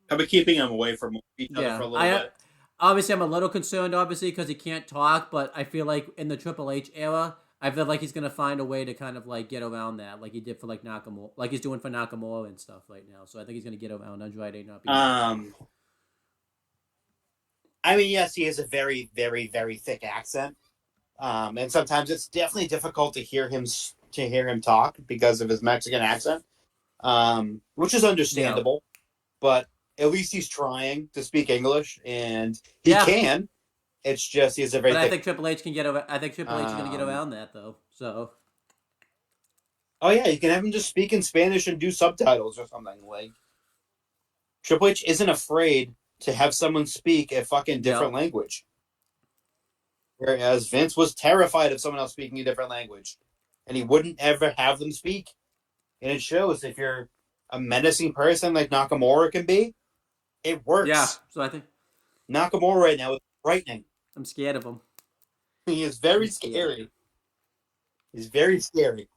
I've been keeping them away from each other for Yeah, a little bit. obviously I'm a little concerned, obviously, because he can't talk. But I feel like in the Triple H era, I feel like he's gonna find a way to kind of like get around that, like he did for like Nakamura, like he's doing for Nakamura and stuff right now. So I think he's gonna get around Andrade not being. I mean, yes, he has a very, very, very thick accent, and sometimes it's definitely difficult to hear him talk because of his Mexican accent, which is Yeah, understandable. But at least he's trying to speak English, and he yeah. can. It's just he has a very But I thick. think Triple H can get over. I think Triple H is gonna get Um, around that though. So oh yeah, you can have him just speak in Spanish and do subtitles or something. Like Triple H isn't afraid to have someone speak a fucking yeah, different language. Whereas Vince was terrified of someone else speaking a different language, and he wouldn't ever have them speak. And it shows if you're a menacing person like Nakamura can be, it yeah. works. So I think Nakamura right now is frightening. I'm scared of him. He is I'm very scared. scary. He's very scary.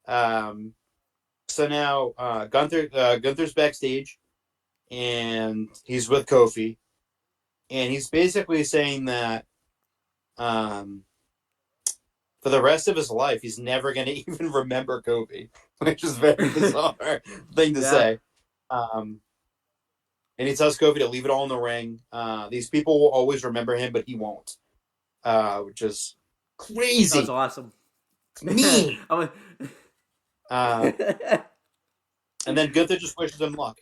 Um, so now Gunther's backstage, and he's with Kofi, and he's basically saying that um, for the rest of his life, he's never going to even remember Kobe, which is a very bizarre thing to Yeah, say. Um, And he tells Kofi to leave it all in the ring. These people will always remember him, but he won't. Which is crazy. That's awesome. Me. And then Gunther just wishes him luck.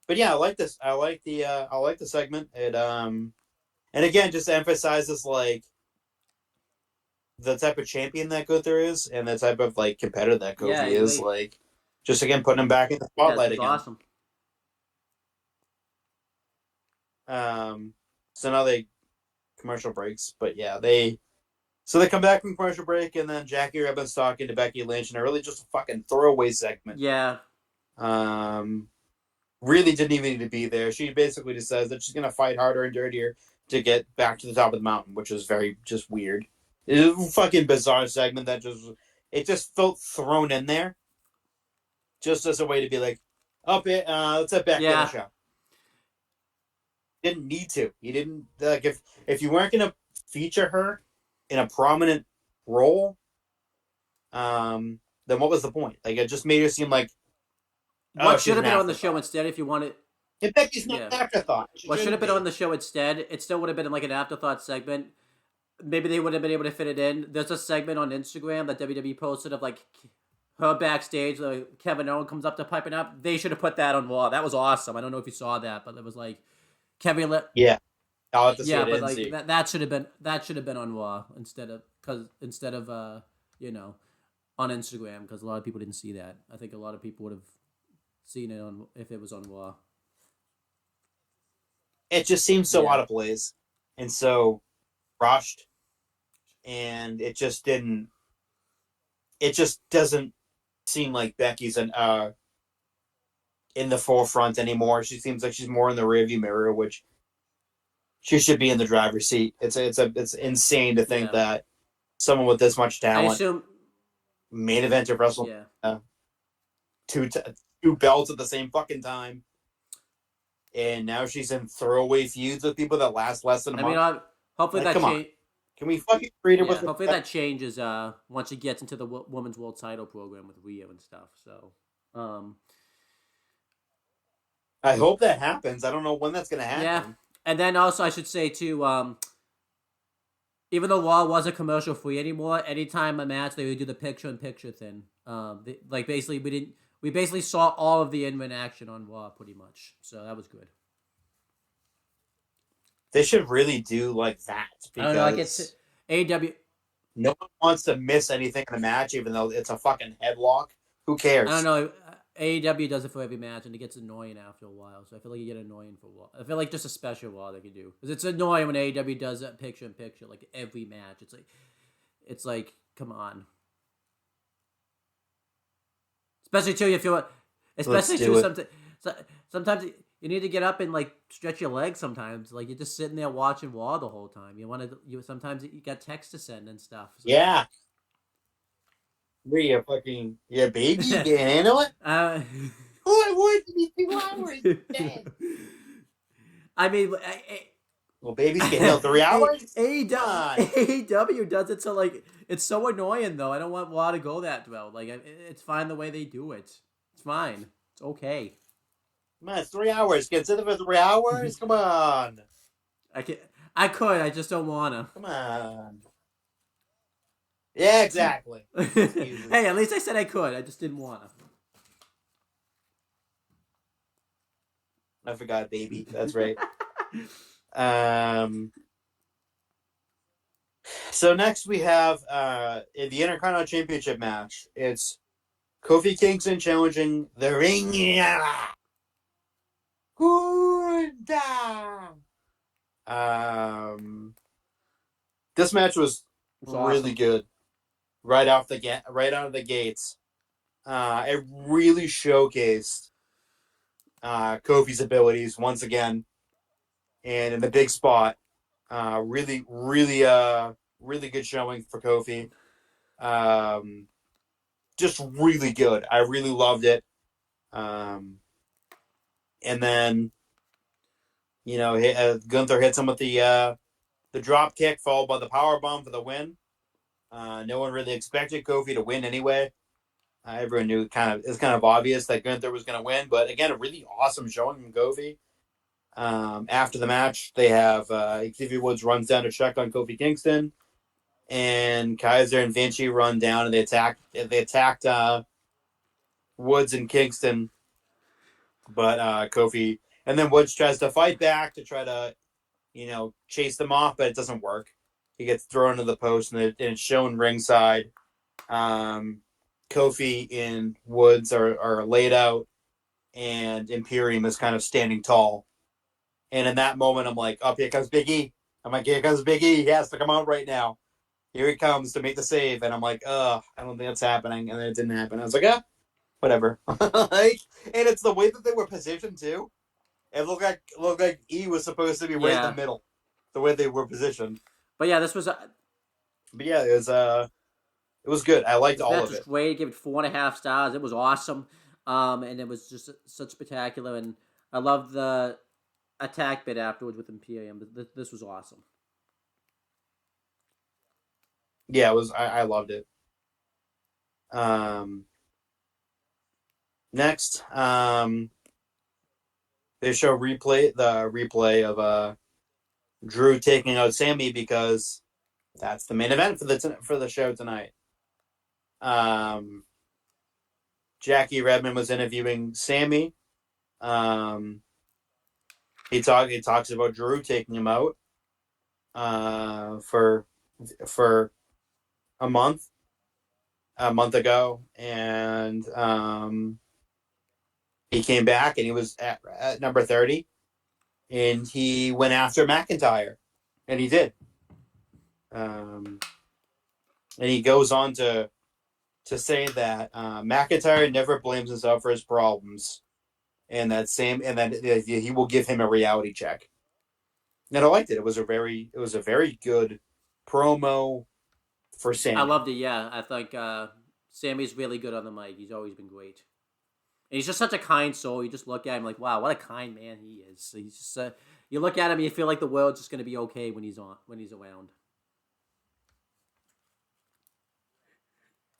But yeah, I like this. I like the segment. It and again just emphasizes like the type of champion that Gunther is and the type of like competitor that Kofi is. Like just again putting him back in the spotlight again. Awesome. So now they commercial breaks, but yeah, they come back from commercial break, and then Jackie Robin's talking to Becky Lynch, and it really just a fucking throwaway segment. Yeah. Really didn't even need to be there. She basically just says that she's gonna fight harder and dirtier to get back to the top of the mountain, which is very just weird. It's a fucking bizarre segment that just felt thrown in there, just as a way to be like, let's have Becky on the show. Didn't need to. You didn't like if you weren't gonna feature her in a prominent role, then what was the point? Like it just made her seem like what should have been on the show instead if you wanted. If Becky's not an afterthought. What should have been on the show instead? It still would have been like an afterthought segment. Maybe they would have been able to fit it in. There's a segment on Instagram that WWE posted of like her backstage. Like Kevin Owens comes up to piping up. They should have put that on Raw. That was awesome. I don't know if you saw that, but it was like Kevin. Yeah. I'll have to see but like that should have been on Raw instead of on Instagram because a lot of people didn't see that. I think a lot of people would have seen it on if it was on Raw. It just seems so out of place and so rushed, and it just didn't. It just doesn't seem like Becky's in the forefront anymore. She seems like she's more in the rearview mirror, which she should be in the driver's seat. It's insane to think that someone with this much talent, main event of WrestleMania, two belts at the same fucking time, and now she's in throwaway feuds with people that last less than a month. Hopefully that changes. Can we fucking treat her with? Hopefully that changes once she gets into the women's world title program with Rio and stuff. So, I hope that happens. I don't know when that's gonna happen. Yeah, and then also I should say too, even though Raw wasn't commercial free anymore, anytime a match they would do the picture-in-picture thing. We basically saw all of the in-ring action on Raw pretty much, so that was good. They should really do like that because I don't know, like it's AEW. No one wants to miss anything in the match, even though it's a fucking headlock. Who cares? I don't know. AEW does it for every match, and it gets annoying after a while. So I feel like you get annoying for a while. I feel like just a special Raw they could do because it's annoying when AEW does that picture-in-picture like every match. It's like come on. Especially too if you're, sometimes you need to get up and like stretch your legs. Sometimes like you're just sitting there watching Raw the whole time. Sometimes you got text to send and stuff. So. Yeah. Your baby getting into it? I want to be 2 hours. I mean, well, baby's getting out 3 hours. AEW does it so like it's so annoying though. I don't want Raw to go that well. Like it's fine the way they do it. It's fine. It's okay. Come on, it's 3 hours. Consider it 3 hours. Come on. I could. I just don't wanna. Come on. Yeah, exactly. Hey, at least I said I could. I just didn't wanna. I forgot, baby. That's right. So next we have the Intercontinental Championship match. It's Kofi Kingston challenging the Ring. This match was really good. Right out of the gates. It really showcased Kofi's abilities once again, and in the big spot. Really good showing for Kofi. Just really good. I really loved it. And then, Gunther hits him with the drop kick, followed by the power bomb for the win. No one really expected Kofi to win anyway. Everyone knew it's kind of obvious that Gunther was going to win, but again, a really awesome showing from Kofi. After the match, they have Xavier Woods runs down to check on Kofi Kingston, and Kaiser and Vinci run down and they attacked Woods and Kingston, but Kofi and then Woods tries to fight back to try to chase them off, but it doesn't work. He gets thrown into the post, and it's shown ringside. Kofi and Woods are laid out, and Imperium is kind of standing tall. And in that moment, I'm like, "Up here comes Big E." I'm like, "Here comes Big E. He has to come out right now. Here he comes to make the save." And I'm like, "I don't think that's happening." And then it didn't happen. I was like, whatever. And it's the way that they were positioned too. It looked like E was supposed to be right in the middle, the way they were positioned. But yeah, this was. But yeah, it was good. I liked all of it. This match was great. Give it 4.5 stars. It was awesome, and it was just such spectacular. And I love the attack bit afterwards with Imperium. But this was awesome. Yeah, it was. I loved it. Next, they show the replay of Drew taking out Sammy because that's the main event for the show tonight. Jackie Redmond was interviewing Sammy. He talks about Drew taking him out for a month ago, and he came back and he was at number 30, and he went after McIntyre, and he did. And he goes on to say that McIntyre never blames himself for his problems, and that he will give him a reality check. And I liked it. It was a very good promo for Sammy. I loved it. Yeah, I think Sammy's really good on the mic. He's always been great. And he's just such a kind soul. You just look at him like, wow, what a kind man he is. He's just you look at him and you feel like the world's just going to be okay when he's around.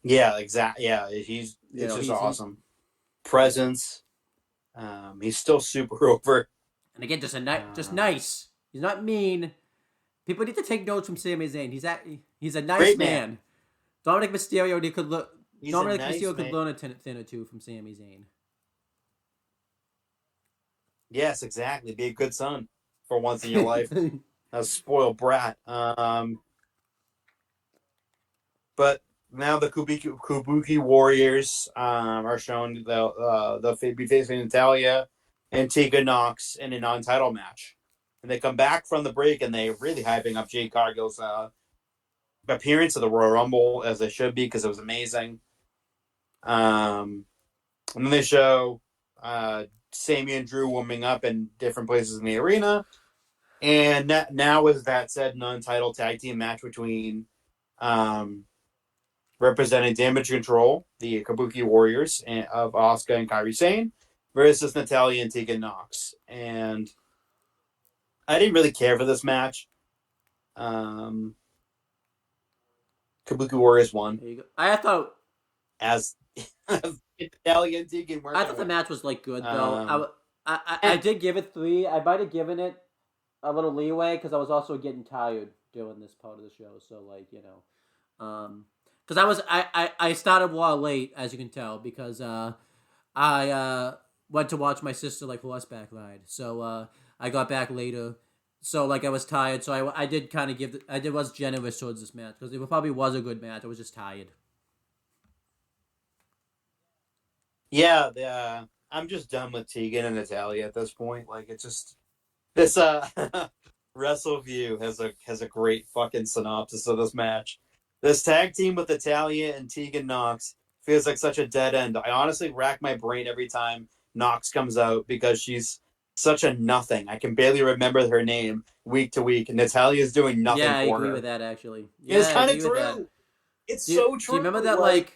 Yeah, exactly. Yeah, he's awesome. Presence. He's still super over. And again, just nice. He's not mean. People need to take notes from Sami Zayn. He's a nice man. Dominic Mysterio could learn a thing or two from Sami Zayn. Yes, exactly. Be a good son for once in your life. A spoiled brat. But now the Kabuki Warriors are shown they'll be facing Natalya and Tegan Nox in a non-title match. And they come back from the break and they're really hyping up Jade Cargill's appearance at the Royal Rumble, as they should be, because it was amazing. And then they show Sammy and Drew warming up in different places in the arena. And now is that said non-title tag team match between representing Damage Control, the Kabuki Warriors of Asuka and Kairi Sane, versus Natalya and Tegan Nox. And I didn't really care for this match. Kabuki Warriors won. There you go. I thought Natalya and Tegan were. I thought the match was good though. I did give it 3. I might have given it a little leeway because I was also getting tired doing this part of the show. So because I started Raw late, as you can tell, because I went to watch my sister horseback ride. So I got back later. So I was tired. So I did kind of was generous towards this match because it probably was a good match. I was just tired. Yeah, I'm just done with Tegan and Natalya at this point. It's just this WrestleView has a great fucking synopsis of this match. This tag team with Natalya and Tegan Nox feels like such a dead end. I honestly rack my brain every time Nox comes out because she's such a nothing. I can barely remember her name week to week. Natalya's doing nothing for her. Yeah, I agree with that, actually. Yeah, it's kind of true. It's so true. Do you remember that,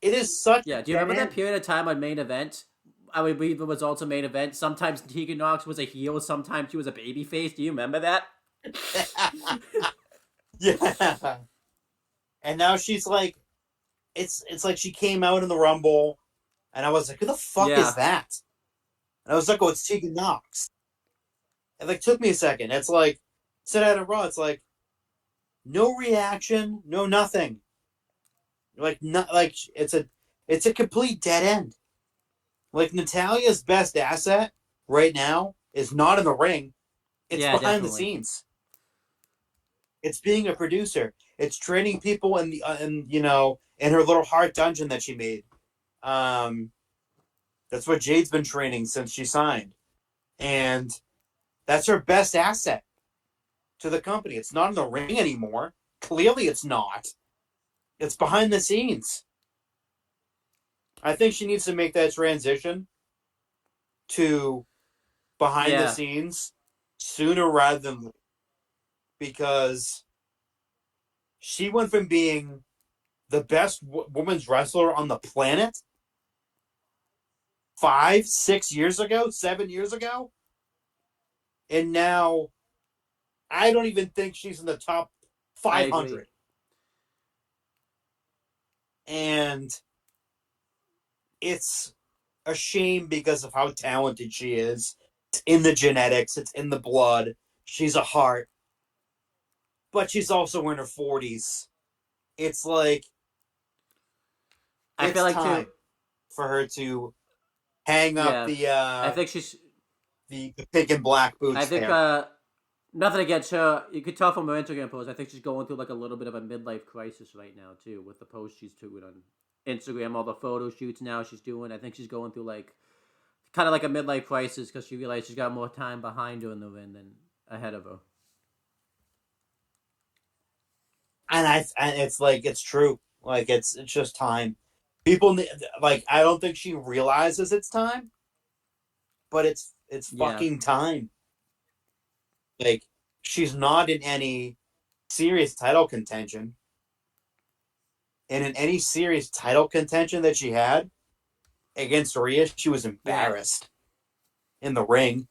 it is such. Yeah, do you remember that period of time on Main Event? I believe it was also Main Event. Sometimes Tegan Nox was a heel, sometimes she was a babyface. Do you remember that? Yeah. And now she's it's like she came out in the Rumble, and I was like, who the fuck is that? And I was like, oh, it's Tegan Knox. It like took me a second. It's like sit at a Raw. It's like no reaction, no nothing. Like not like it's a complete dead end. Like Natalia's best asset right now is not in the ring. It's behind the scenes. It's being a producer. It's training people in the in her little heart dungeon that she made. That's what Jade's been training since she signed, and that's her best asset to the company. It's not in the ring anymore. Clearly, it's not. It's behind the scenes. I think she needs to make that transition to behind the scenes sooner rather than later, because she went from being the best women's wrestler on the planet 5, 6 years ago, 7 years ago, and now I don't even think she's in the top 500. And it's a shame because of how talented she is. It's in the genetics, it's in the blood. She's a heart. But she's also in her 40s. It's like I feel like time for her to hang up the I think she's the pink and black boots. I think nothing against her. You could tell from her Instagram post. I think she's going through like a little bit of a midlife crisis right now too, with the posts she's doing on Instagram, all the photo shoots now she's doing. I think she's going through like kind of like a midlife crisis because she realized she's got more time behind her in the ring than ahead of her. And it's like it's true. Like it's just time. People like I don't think she realizes it's time, but it's fucking time. Like she's not in any serious title contention. And in any serious title contention that she had against Rhea, she was embarrassed in the ring,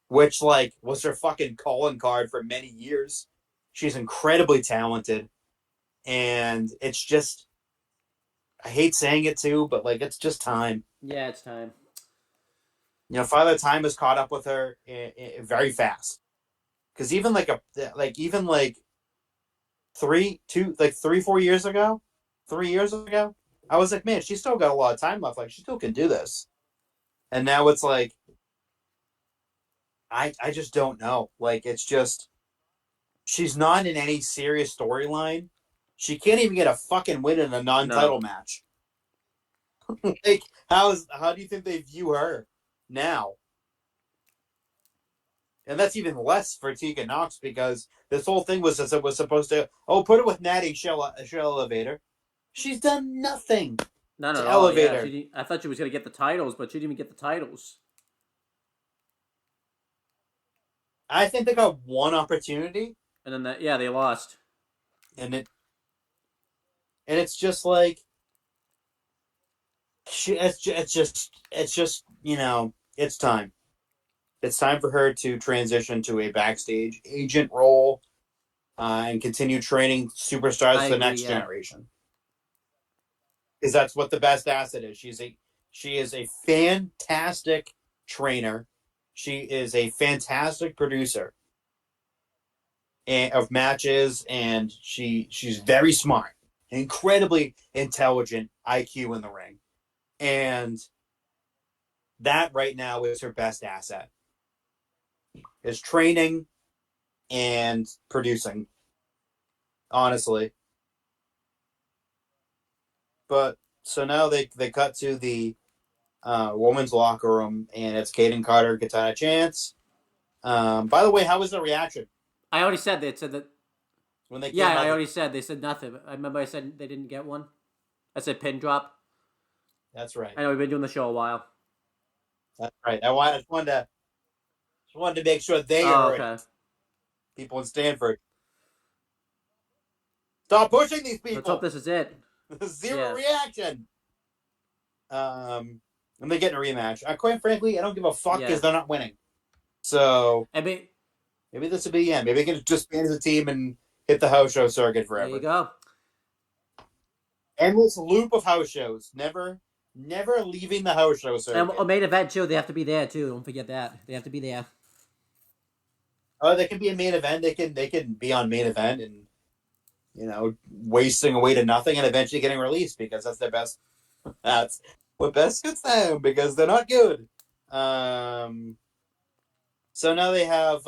which like was her fucking calling card for many years. She's incredibly talented, and it's just I hate saying it too, but like it's just time. Yeah, it's time. Father Time has caught up with her very fast. Because even like 3-4 years ago, 3 years ago, I was like, man, she's still got a lot of time left. Like she still can do this. And now it's like, I just don't know. Like it's just, she's not in any serious storyline. She can't even get a fucking win in a non-title match. Like how do you think they view her now? And that's even less for Tegan Knox because this whole thing was supposed to put it with Natty Shell Elevator. She's done nothing. Not at all. Yeah, I thought she was gonna get the titles, but she didn't even get the titles. I think they got one opportunity, and then they lost. And it's just like it's just it's time. It's time for her to transition to a backstage agent role and continue training superstars for the next generation. Because that's what the best asset is. She is a fantastic trainer. She is a fantastic producer of matches, and she's very smart, incredibly intelligent, IQ in the ring, and that right now is her best asset. Is training and producing, honestly. But so now they cut to the women's locker room, and it's Kaden Carter, Katana Chance. By the way, how was the reaction? I already said they said that when they I already said they said nothing. I remember I said they didn't get one. I said pin drop. That's right. I know we've been doing the show a while. That's right. I just wanted to make sure they heard it. People in Stanford. Stop pushing these people. Let's hope this is it. Zero reaction. And they get in a rematch. Quite frankly, I don't give a fuck because they're not winning. So maybe this will be the end. Maybe they can just band as a team and hit the house show circuit forever. There you go. endless loop of house shows, never leaving the house show And circuit. main event too. They have to be there too. Don't forget that. They have to be there. Oh, they can be a main event. They can be on main event and wasting away to nothing and eventually getting released because that's their best. That's what best suits them because they're not good. So now they have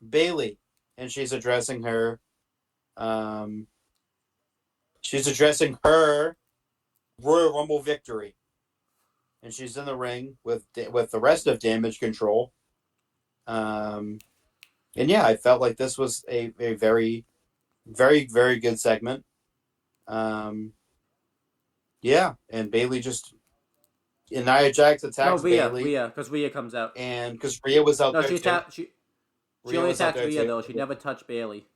Bailey, and she's addressing her. She's addressing her Royal Rumble victory, and she's in the ring with the rest of Damage Control. And yeah, I felt like this was a very, very, very good segment. Yeah, and Bailey and Nia Jax attacks Bailey. Rhea, because Rhea comes out, and because Rhea was out there too. She only attacked Rhea though. She never touched Bailey.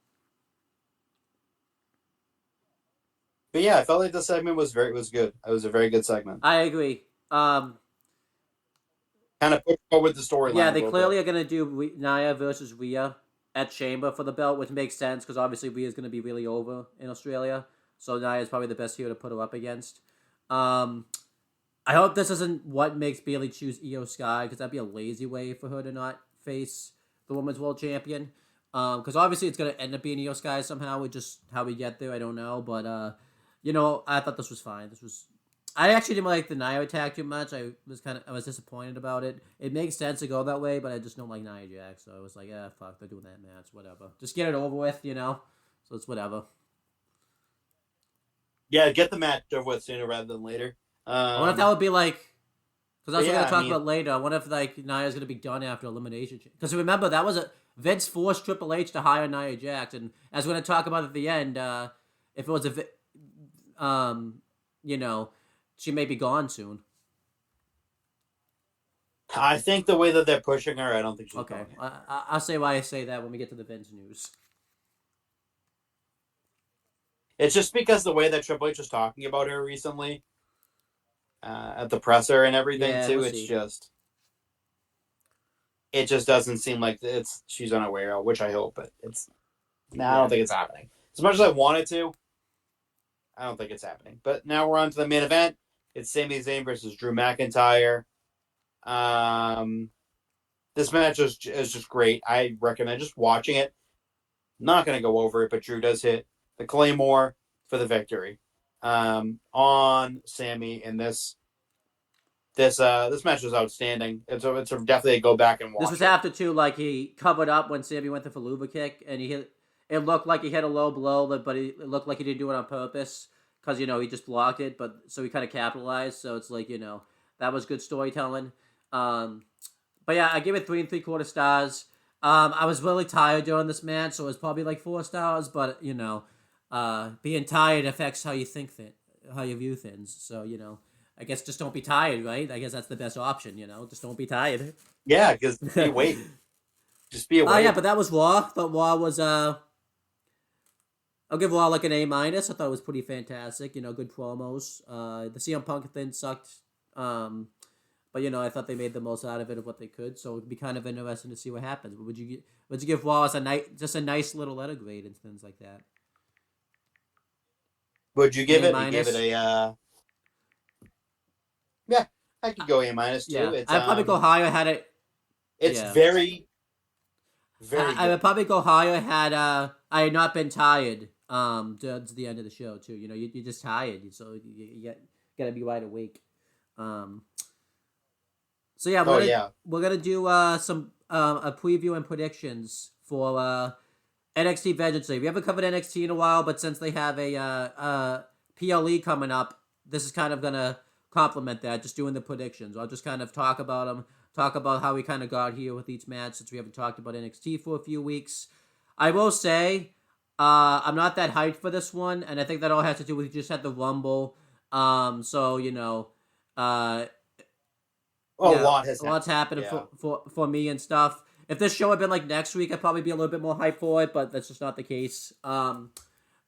But yeah, I felt like the segment was good. It was a very good segment. I agree. Kind of put forward the storyline. Yeah, they clearly are going to do Nia versus Rhea at Chamber for the belt, which makes sense because obviously Rhea's going to be really over in Australia. So Nia is probably the best hero to put her up against. I hope this isn't what makes Bailey choose Io Sky because that'd be a lazy way for her to not face the Women's World Champion. Because obviously it's going to end up being Io Sky somehow. With just how we get there, I don't know. But, I thought this was fine. I actually didn't like the Nia attack too much. I was disappointed about it. It makes sense to go that way, but I just don't like Nia Jax. So I was like, fuck, they're doing that match. Whatever. Just get it over with, So it's whatever. Yeah, get the match over with sooner rather than later. I wonder if that would be like, because that's what we're going to talk about later. I wonder if Nia's going to be done after Elimination. Because remember, that was Vince forced Triple H to hire Nia Jax, and as we're going to talk about at the end, if it was she may be gone soon. I think the way that they're pushing her, I don't think she's okay. I'll say why I say that when we get to the Vince news. It's just because the way that Triple H was talking about her recently, at the presser and everything too. It just doesn't seem like she's unaware of, which I hope, but I don't think it's happening. As much as I wanted to, I don't think it's happening. But now we're on to the main event. It's Sami Zayn versus Drew McIntyre. This match is just great. I recommend just watching it. Not going to go over it, but Drew does hit the Claymore for the victory on Sami, and this match was outstanding. It's definitely a go back and watch. This was after too, like he covered up when Sami went the Faluba kick, and he hit. It looked like he hit a low blow, but it looked like he didn't do it on purpose because he just blocked it. But so he kind of capitalized. So it's like that was good storytelling. But yeah, I give it 3 3/4 stars. I was really tired during this match, so it was probably like 4 stars. But being tired affects how you think how you view things. So I guess just don't be tired, right? I guess that's the best option. Just don't be tired. Yeah, because be awake. Just be awake. Oh yeah, but that was Raw. Thought Raw was I'll give Raw like an A-. I thought it was pretty fantastic. Good promos. The CM Punk thing sucked. But I thought they made the most out of it of what they could. So it'd be kind of interesting to see what happens. But would you give Raw as a nice little letter grade and things like that? Would you give it? You give it a yeah, I could go A- too. Yeah, I'd probably go higher had it. It's very, very. I would probably go higher had I had not been tired. To the end of the show too. You're just tired, so you gotta be wide awake. So yeah, we're gonna do some a preview and predictions for NXT Vengeance Day. We haven't covered NXT in a while, but since they have a PLE coming up, this is kind of gonna complement that. Just doing the predictions. I'll just kind of talk about them, talk about how we kind of got here with each match since we haven't talked about NXT for a few weeks. I will say, I'm not that hyped for this one, and I think that all has to do with we just had the Rumble. Lots happened for me and stuff. If this show had been like next week, I'd probably be a little bit more hyped for it, but that's just not the case.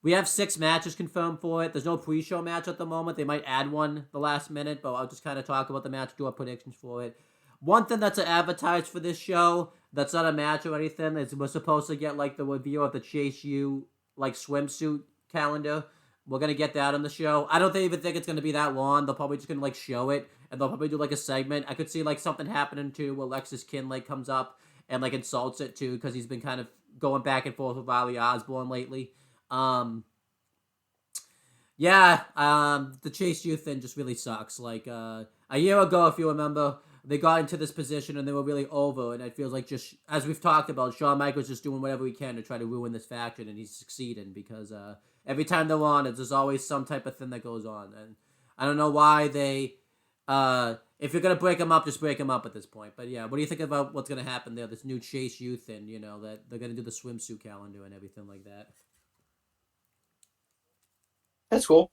We have 6 matches confirmed for it. There's no pre-show match at the moment. They might add one the last minute, but I'll just kind of talk about the match, do our predictions for it. One thing that's advertised for this show that's not a match or anything is we're supposed to get like the review of the Chase U like swimsuit calendar. we're gonna get that on the show. I don't even think it's gonna be that long. They'll probably just gonna like show it, and they'll probably do like a segment. I could see like something happening to Alexis Kinley comes up and like insults it too, because he's been kind of going back and forth with Riley Osborne lately. Um, yeah, the Chase U thing just really sucks. Like a year ago, if you remember, they got into this position and they were really over. And it feels like, just as we've talked about, Shawn Michaels just doing whatever he can to try to ruin this faction, and he's succeeding because every time they're on, there's always some type of thing that goes on. And I don't know why they. If you're gonna break them up, just break them up at this point. But yeah, what do you think about what's gonna happen there? This new Chase U thing, that they're gonna do the swimsuit calendar and everything like that. That's cool.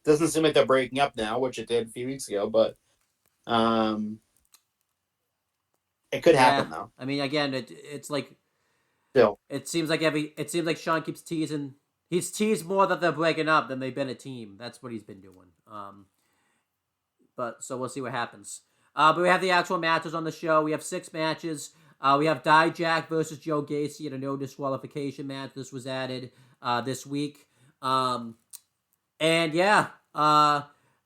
Doesn't seem like they're breaking up now, which it did a few weeks ago, but um, it could Yeah, happen though. I mean, again, it's like Still, it seems like Sean keeps teasing. He's teased more that they're breaking up than they've been a team. That's what he's been doing. But so we'll see what happens. But we have the actual matches on the show. We have 6 matches. We have Dijak versus Joe Gacy in a no disqualification match. This was added this week. And yeah,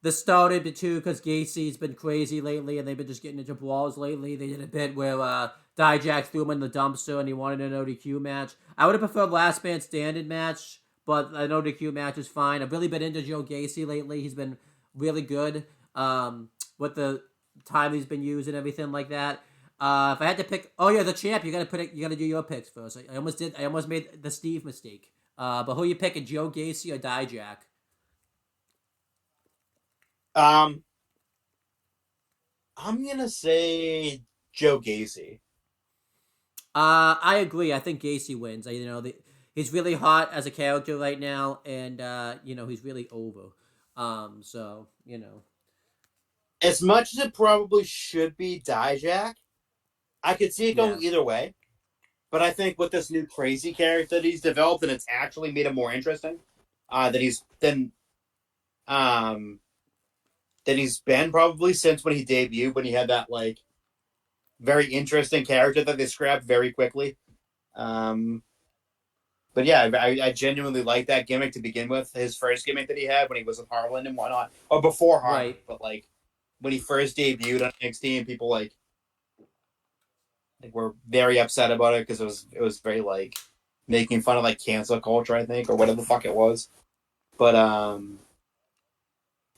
this started too because Gacy's been crazy lately, and they've been just getting into brawls lately. They did a bit where Dijak threw him in the dumpster, and he wanted an ODQ match. I would have preferred last man standing match, but an ODQ match is fine. I've really been into Joe Gacy lately. He's been really good with the time he's been used and everything like that. If I had to pick, oh yeah, the champ. You gotta do your picks first. I almost did. I almost made the Steve mistake. But who are you picking, Joe Gacy or Dijak? um, I'm gonna say Joe Gacy. I agree. I think Gacy wins. He's really hot as a character right now, and he's really over. So As much as it probably should be Dijak, I could see it yeah, going either way. But I think with this new crazy character that he's developed, and it's actually made him more interesting. That he's been, um, that he's been probably since when he debuted, when he had that like very interesting character that they scrapped very quickly. Um, but yeah, I genuinely like that gimmick to begin with. His first gimmick that he had when he was with Harlan and whatnot, or before Harlan, right. but like when he first debuted on NXT, and people like were very upset about it because it was very like making fun of like cancel culture, I think, or whatever the fuck it was. But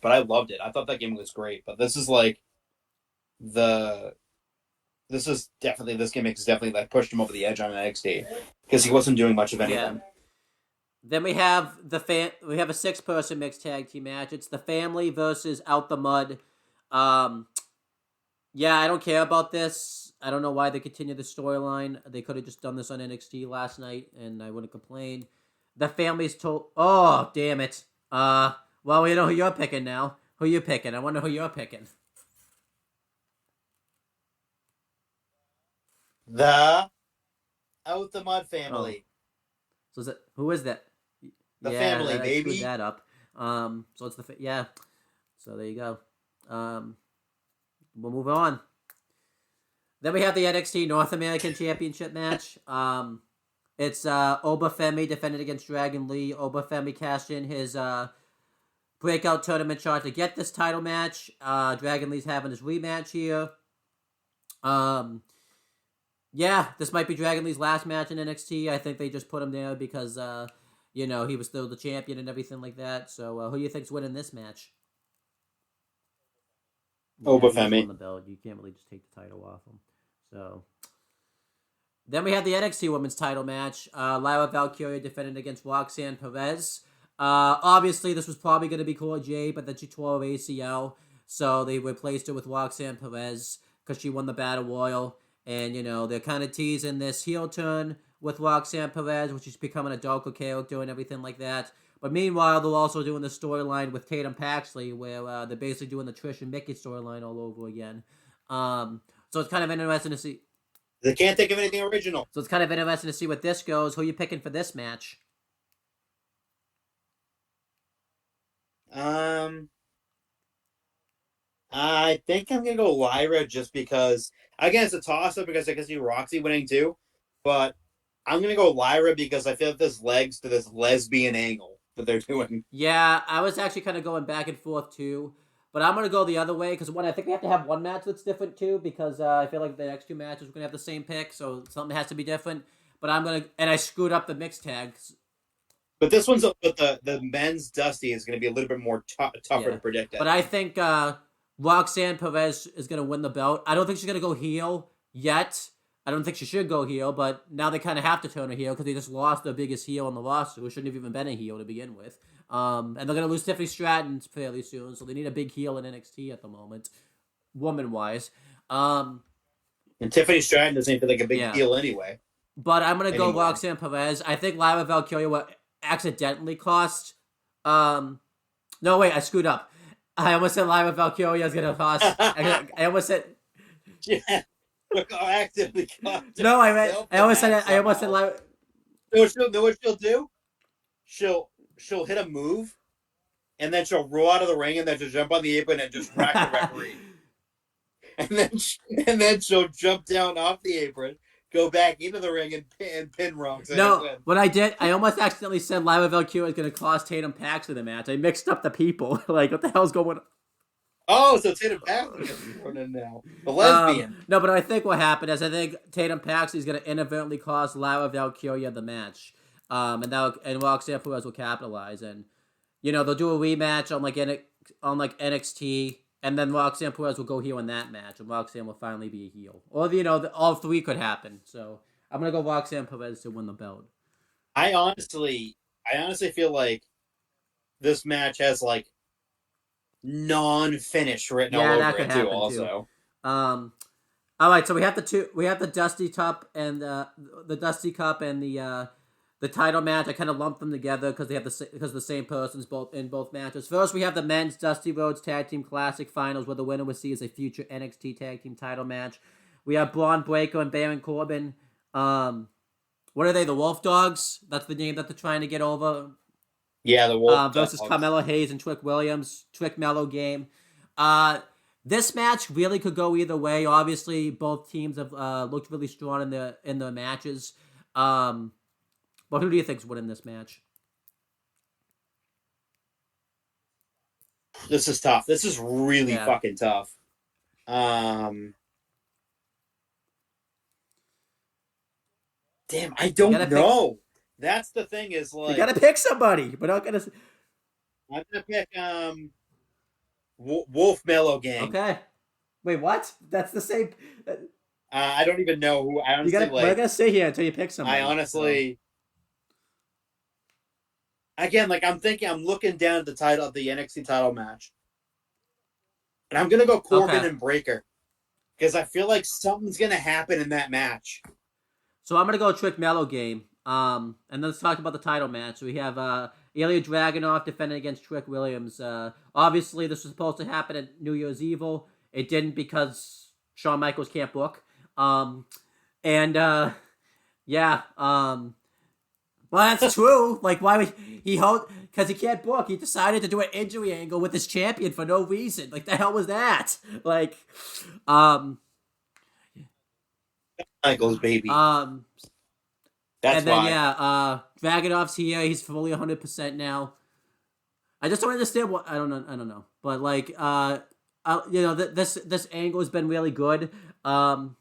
but I loved it. I thought that game was great. But this is like the this gimmick is definitely like pushed him over the edge on NXT because he wasn't doing much of Yeah. anything. Then we have we have a 6-person mixed tag team match. It's the Family versus Out the Mud. Um, yeah, I don't care about this. I don't know why they continue the storyline. They could have just done this on NXT last night, and I wouldn't complain. The Family's told. Oh, damn it. Well, we know who you're picking now. Who you picking? I wonder who you're picking. The Out the Mud Oh, family, so who is that? the Yeah, family I screwed baby. that up. So it's yeah. So there you go. Um, we'll move on. Then we have the NXT North American Championship match. It's Obafemi defended against Dragon Lee. Obafemi cashed in his breakout tournament shot to get this title match. Dragon Lee's having his rematch here. Um, yeah, this might be Dragon Lee's last match in NXT. I think they just put him there because he was still the champion and everything like that. So who do you think's winning this match? Yeah, he just won Obafemi. the belt. You can't really just take the title off him. So then we had the NXT Women's Title match. Lyra Valkyria defended against Roxanne Perez. Obviously, this was probably going to be Cora Jade, but then she tore her ACL, so they replaced her with Roxanne Perez because she won the Battle Royal. And they're kind of teasing this heel turn with Roxanne Perez, which is becoming a darker character and everything like that. But meanwhile, they're also doing the storyline with Tatum Paxley, where they're basically doing the Trish and Mickey storyline all over again. So it's kind of interesting to see. They can't think of anything original. So it's kind of interesting to see what this goes. Who are you picking for this match? Um, I think I'm gonna go Lyra just because again it's a toss up because I can see Roxy winning too, but I'm gonna go Lyra because I feel like there's legs to this lesbian angle. that they're doing. Yeah, I was actually kind of going back and forth too, but I'm gonna go the other way because one, I think we have to have one match that's different too because I feel like the next two matches we're gonna have the same pick, so something has to be different. But I screwed up the mixed tags. But this but the men's Dusty is going to be a little bit more tougher to predict. But I think Roxanne Perez is gonna win the belt. I don't think she's gonna go heel yet. I don't think she should go heel, but now they kind of have to turn her heel because they just lost their biggest heel on the roster, who shouldn't have even been a heel to begin with. And they're going to lose Tiffany Stratton fairly soon, so they need a big heel in NXT at the moment, woman-wise. And Tiffany Stratton doesn't feel like a big heel anyway. But I'm going to go Roxanne Perez. I think Lyra Valkyria will accidentally cost... No, wait, I screwed up. I almost said Lyra Valkyria is going to cost... I almost said... Yeah. Actively cost. No, I almost said Lyra... Know what she'll do? She'll hit a move, and then she'll roll out of the ring, and then she'll jump on the apron and just whack the referee. and then she'll jump down off the apron, go back into the ring, and pin Roxanne. No, what I did, I almost accidentally said Lyra Valkyria is going to cost Tatum Paxton the match. I mixed up the people. Like, what the hell's going on? Oh, so Tatum Paxton is running now. The lesbian. No, but I think what happened is I think Tatum Paxton is going to inadvertently cost Lyra Valkyria the match. And Roxanne Perez will capitalize, and they'll do a rematch on like NXT, and then Roxanne Perez will go heel in that match, and Roxanne will finally be a heel, or all three could happen. So I'm gonna go Roxanne Perez to win the belt. I honestly feel like this match has like non-finish written all over it too. Also, all right, so we have the Dusty Cup and the Dusty Cup and the title match. I kind of lumped them together because the same persons in both matches. First, we have the men's Dusty Rhodes Tag Team Classic Finals, where the winner will see as a future NXT Tag Team title match. We have Braun Breaker and Baron Corbin. What are they? The Wolf Dogs? That's the name that they're trying to get over. Yeah, the Wolf versus Dogs. Carmelo Hayes and Trick Williams. Trick Mello game. This match really could go either way. Obviously, both teams have looked really strong in their matches. But who do you think's winning this match? This is tough. This is really fucking tough. Damn, I don't know. That's the thing is like... You gotta pick somebody. We're not gonna... I'm gonna pick Wolf Mellow Gang. Okay. Wait, what? That's the same... I don't even know who... I honestly we're gonna sit here until you pick somebody. I honestly... Again, like I'm looking down at the title of the NXT title match, and I'm gonna go Corbin and Breaker because I feel like something's gonna happen in that match. So I'm gonna go Trick Mello game. And then let's talk about the title match. We have Ilya Dragunov defending against Trick Williams. Obviously, this was supposed to happen at New Year's Evil. It didn't because Shawn Michaels can't book. Well, that's true. Like, why would because he can't book. He decided to do an injury angle with his champion for no reason. Like, the hell was that? Like, Michaels, baby. That's and then, why. Dragunov's here. He's fully 100% now. I just don't understand what... I don't know. But, like, this angle has been really good. Who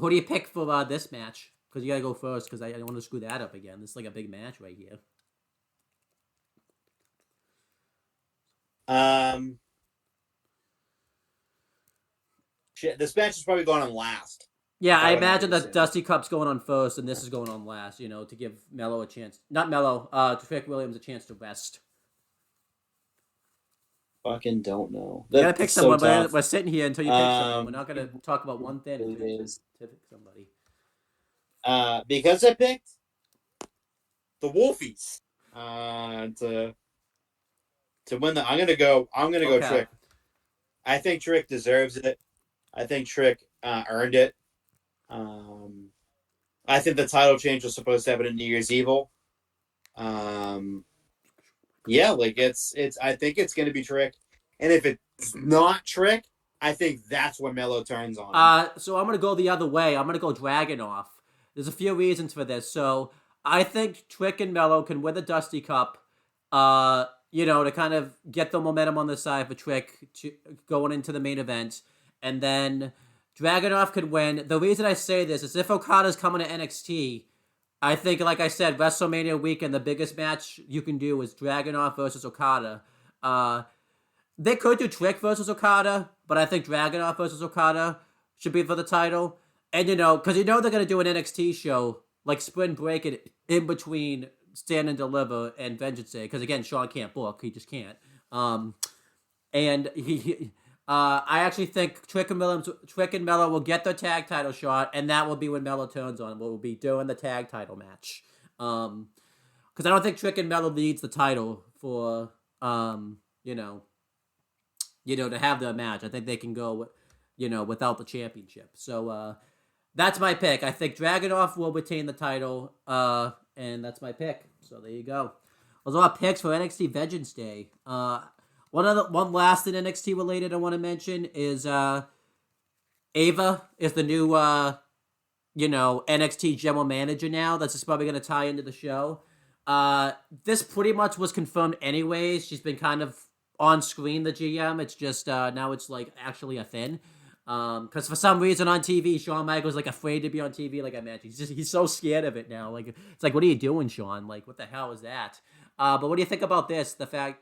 do you pick for this match? Because you gotta go first, because I don't want to screw that up again. This is like a big match right here. Shit, this match is probably going on last. Yeah, I imagine that Dusty Cup's going on first, and this is going on last, to give Mello a chance. Not Mello, to Trick Williams a chance to rest. Fucking don't know. You gotta pick someone, but we're sitting here until you pick someone. We're not gonna talk about one thing until you pick somebody. Because I picked the Wolfies to win I'm gonna go Trick. I think Trick deserves it. I think Trick earned it. I think the title change was supposed to happen at New Year's Evil. Yeah, like it's I think it's gonna be Trick. And if it's not Trick, I think that's when Mello turns on him. So I'm gonna go the other way. I'm gonna go Dragunov. There's a few reasons for this. So I think Trick and Mello can win the Dusty Cup, to kind of get the momentum on the side for Trick going into the main event. And then Dragunov could win. The reason I say this is if Okada's coming to NXT, I think, like I said, WrestleMania weekend, the biggest match you can do is Dragunov versus Okada. They could do Trick versus Okada, but I think Dragunov versus Okada should be for the title. And, because they're going to do an NXT show, like Spring Break it in between Stand and Deliver and Vengeance Day. Because, again, Sean can't book. He just can't. And I actually think Trick and Mello will get their tag title shot, and that will be when Mello turns on. Will be during the tag title match. Because I don't think Trick and Mello needs the title for, to have the match. I think they can go, without the championship. So that's my pick. I think Dragunov will retain the title, and that's my pick. So there you go. Those are our picks for NXT Vengeance Day. One last thing NXT related I want to mention is Ava is the new NXT general manager now. That's just probably going to tie into the show. This pretty much was confirmed anyways. She's been kind of on screen, the GM. It's just now it's like actually a thing. Because for some reason on TV, Shawn Michaels like afraid to be on TV. Like I mentioned, he's so scared of it now. Like it's like, what are you doing, Shawn? Like what the hell is that? But what do you think about this? The fact.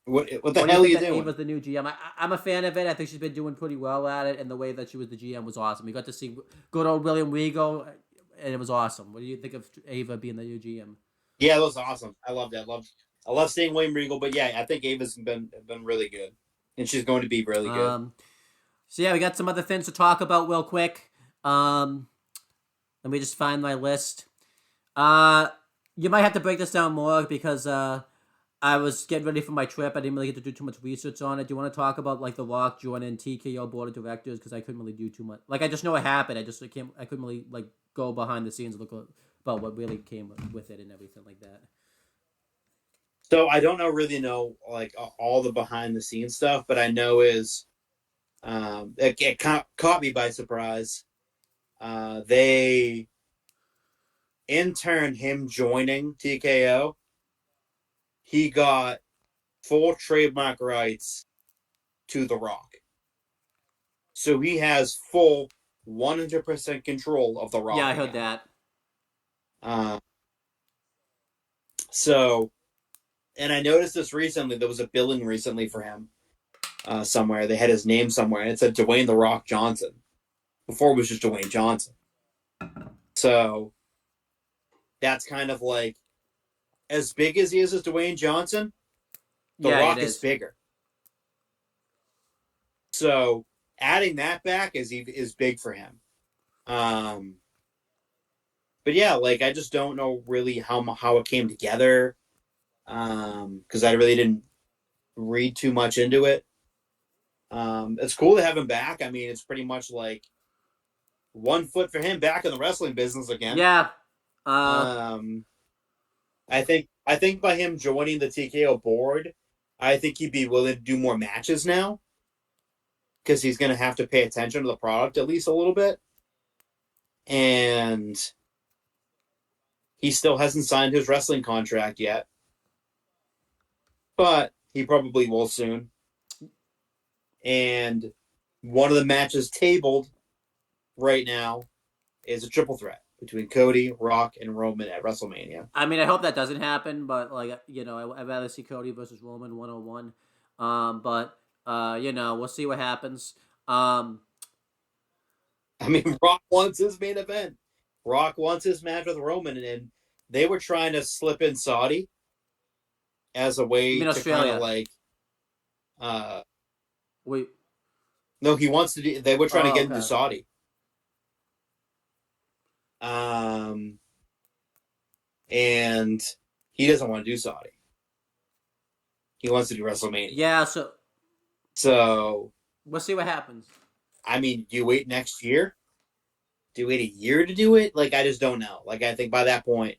What the hell are you doing? Ava's the new GM. I'm a fan of it. I think she's been doing pretty well at it, and the way that she was the GM was awesome. We got to see good old William Regal, and it was awesome. What do you think of Ava being the new GM? Yeah, that was awesome. I loved that. I love seeing William Regal, but yeah, I think Ava's been really good, and she's going to be really good. So yeah, we got some other things to talk about real quick. Let me just find my list. You might have to break this down more because I was getting ready for my trip. I didn't really get to do too much research on it. Do you want to talk about like The Rock joining TKO board of directors? Because I couldn't really do too much. Like I just know it happened. I couldn't really like go behind the scenes and look about what really came with it and everything like that. So I don't really know like all the behind the scenes stuff, but I know is it caught me by surprise. They interned him joining TKO. He got full trademark rights to The Rock. So he has full 100% control of The Rock. Yeah, I heard that. So, and I noticed this recently. There was a billing recently for him somewhere. They had his name somewhere, and it said Dwayne The Rock Johnson. Before it was just Dwayne Johnson. So, that's kind of like, as big as he is as Dwayne Johnson, The Rock is bigger. So adding that back is big for him. But yeah, like I just don't know really how it came together. Because I really didn't read too much into it. It's cool to have him back. I mean, it's pretty much like 1 foot for him back in the wrestling business again. Yeah. I think by him joining the TKO board, I think he'd be willing to do more matches now because he's going to have to pay attention to the product at least a little bit. And he still hasn't signed his wrestling contract yet, but he probably will soon. And one of the matches tabled right now is a triple threat between Cody, Rock, and Roman at WrestleMania. I mean, I hope that doesn't happen, but like I'd rather see Cody versus Roman 101. But we'll see what happens. I mean, Rock wants his main event. Rock wants his match with Roman, and they were trying to slip in Saudi as a way to kind of like. Wait. No, he wants to do. They were trying to get into Saudi. And he doesn't want to do Saudi. He wants to do WrestleMania. Yeah, so we'll see what happens. I mean, do you wait next year? Do you wait a year to do it? Like, I just don't know. Like, I think by that point,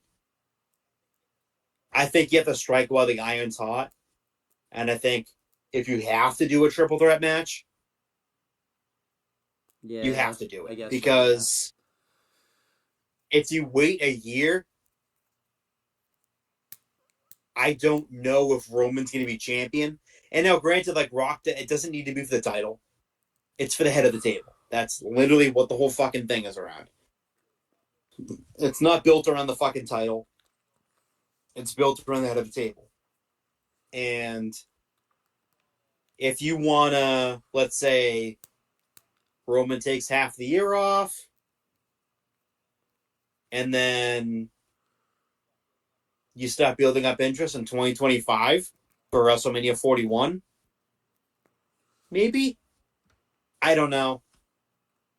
I think you have to strike while the iron's hot. And I think if you have to do a triple threat match, you have to do it. Because if you wait a year, I don't know if Roman's going to be champion. And now, granted, like Rock, it doesn't need to be for the title. It's for the head of the table. That's literally what the whole fucking thing is around. It's not built around the fucking title. It's built around the head of the table. And if you want to, let's say, Roman takes half the year off, and then you start building up interest in 2025 for WrestleMania 41, maybe? I don't know.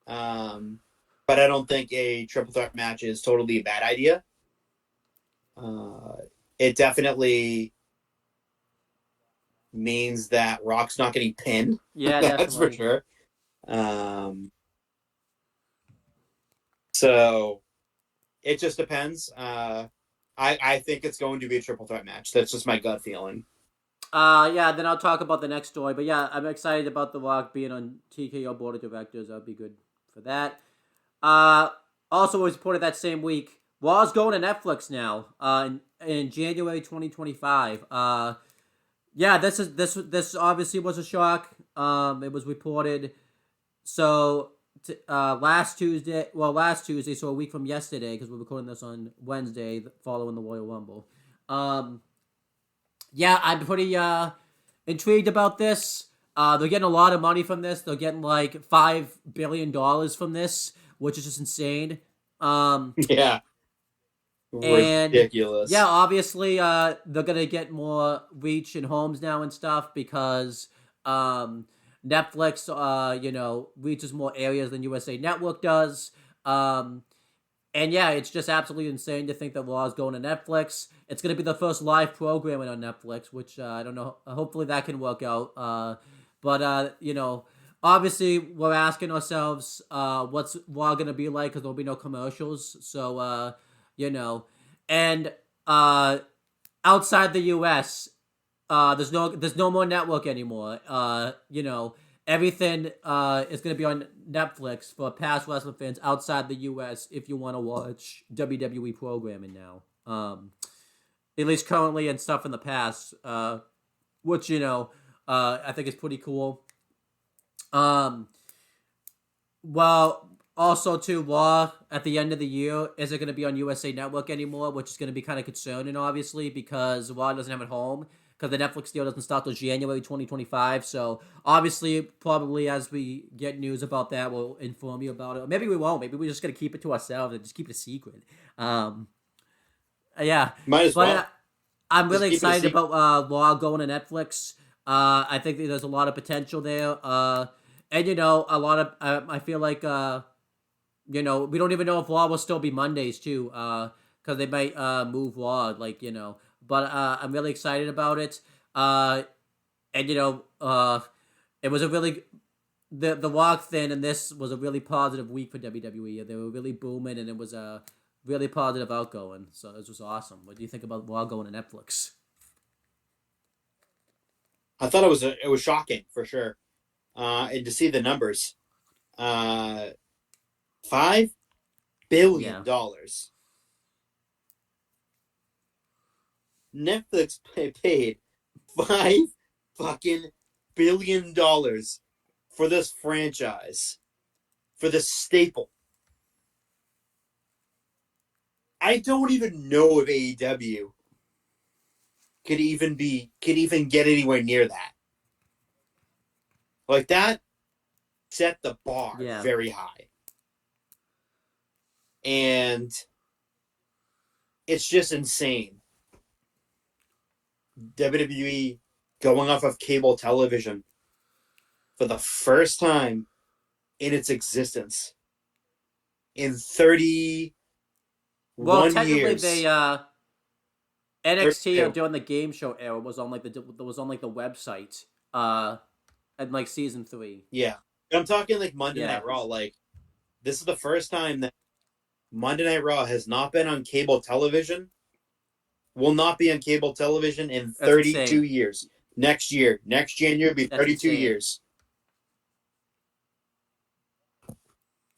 But I don't think a triple threat match is totally a bad idea. It definitely means that Rock's not getting pinned. Yeah, that's definitely. for sure. So it just depends. I think it's going to be a triple threat match. That's just my gut feeling. Yeah, then I'll talk about the next story. But yeah, I'm excited about The Rock being on TKO board of directors. That'd be good for that. Also was reported that same week, Raw's going to Netflix now. In January 2025. Yeah, this obviously was a shock. It was reported. So last Tuesday, so a week from yesterday, because we're recording this on Wednesday, following the Royal Rumble. Yeah, I'm pretty intrigued about this. They're getting a lot of money from this. They're getting like $5 billion from this, which is just insane. Yeah. And ridiculous. Yeah, obviously, they're gonna get more reach in homes now and stuff because Netflix, reaches more areas than USA Network does. And yeah, it's just absolutely insane to think that Raw is going to Netflix. It's going to be the first live programming on Netflix, which I don't know. Hopefully that can work out. But obviously we're asking ourselves what's Raw going to be like because there'll be no commercials. So, and outside the U.S., there's no more network anymore. Everything is going to be on Netflix for past wrestling fans outside the U.S. if you want to watch WWE programming now. At least currently and stuff in the past, which I think is pretty cool. Well, also too, Raw at the end of the year isn't going to be on USA Network anymore, which is going to be kind of concerning, obviously, because Raw doesn't have it home. Because the Netflix deal doesn't start till January 2025. So, obviously, probably as we get news about that, we'll inform you about it. Or maybe we won't. Maybe we're just going to keep it to ourselves and just keep it a secret. Yeah. Might as well. I'm really excited about Raw going to Netflix. I think that there's a lot of potential there. And, a lot of... I feel like, we don't even know if Raw will still be Mondays, too. Because they might move Raw, But I'm really excited about it. And it was a really the Rock thing, and this was a really positive week for WWE. They were really booming, and it was a really positive outgoing. So it was awesome. What do you think about Raw going to Netflix? I thought it was shocking for sure, and to see the numbers, $5 billion. Netflix paid $5 billion for this franchise, for this staple. I don't even know if AEW could even get anywhere near that. Like that set the bar very high. And it's just insane. WWE going off of cable television for the first time in its existence in 31 well, technically years. They NXT during the game show era was on the website at like season 3. Yeah. I'm talking like Monday Night Raw. Like this is the first time that Monday Night Raw has not been on cable television. Will not be on cable television in 32 years. Next January will be 32 years.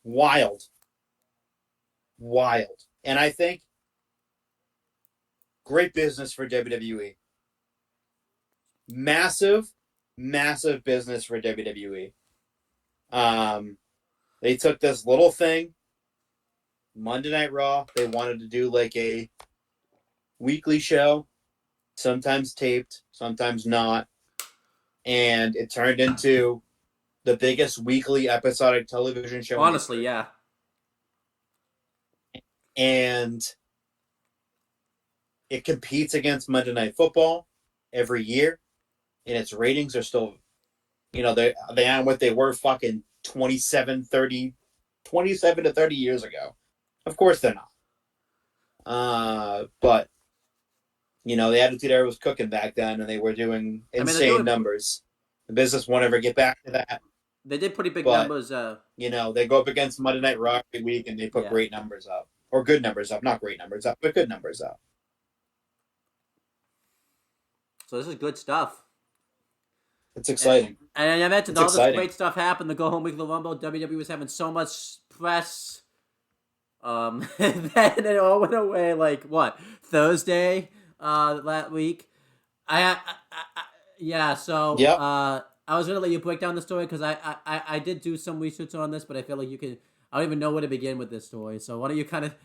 Wild. And I think Great business for WWE. Massive, massive business for WWE. They took this little thing, Monday Night Raw. They wanted to do like a weekly show, sometimes taped, sometimes not. And it turned into the biggest weekly episodic television show. Honestly, yeah. And it competes against Monday Night Football every year. And its ratings are still, they aren't what they were fucking 27 to 30 years ago. Of course they're not. But, the Attitude Era was cooking back then, and they were doing insane numbers. The business won't ever get back to that. They did pretty big numbers. They go up against Monday Night Raw every week, and they put great numbers up. Or good numbers up. Not great numbers up, but good numbers up. So this is good stuff. It's exciting. And I mentioned all this great stuff happened. The Go Home Weekly Rumble. WWE was having so much press. And then it all went away like, what, Thursday that week? Yeah, so yep. I was going to let you break down the story because I did do some research on this, but I feel like you can... I don't even know where to begin with this story. So why don't you kind of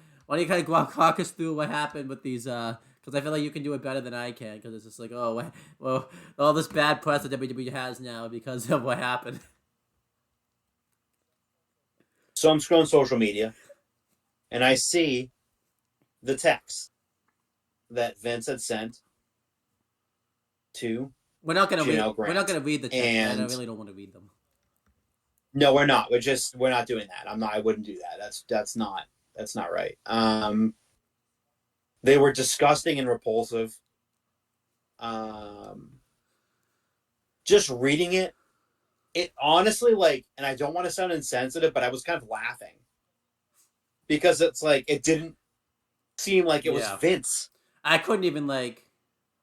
walk us through what happened with these... Because I feel like you can do it better than I can. Because it's just like, oh, well, all this bad press that WWE has now because of what happened. So I'm scrolling social media, and I see the text that Vince had sent to We're not gonna read the text. And I really don't want to read them. No, we're not. We're not doing that. I wouldn't do that. That's not right. They were disgusting and repulsive. Just reading it honestly, and I don't want to sound insensitive, but I was kind of laughing. Because it's it didn't seem like it was Vince. I couldn't even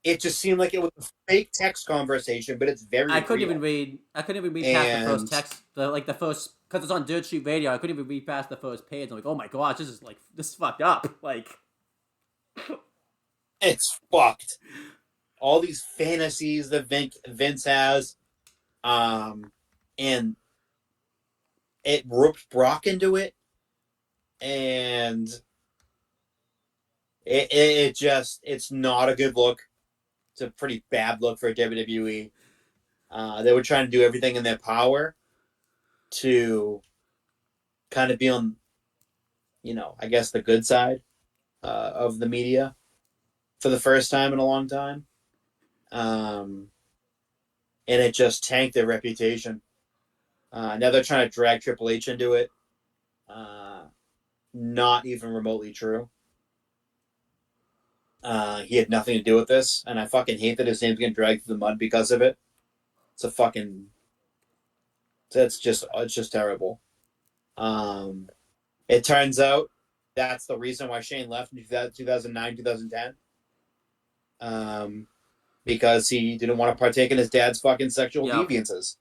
It just seemed like it was a fake text conversation, but it's very. I couldn't even read past the first text, the first, because it's on Dirt Sheet Radio. I couldn't even read past the first page. I'm like, oh my gosh, this is fucked up. It's fucked. All these fantasies that Vince has, and it roped Brock into it, and it's not a good look. It's a pretty bad look for WWE. They were trying to do everything in their power to kind of be on, I guess the good side of the media for the first time in a long time. And it just tanked their reputation. Now they're trying to drag Triple H into it. Not even remotely true. He had nothing to do with this, and I fucking hate that his name's getting dragged through the mud because of it. It's just terrible. It turns out that's the reason why Shane left in 2009, 2010. Because he didn't want to partake in his dad's fucking sexual deviances.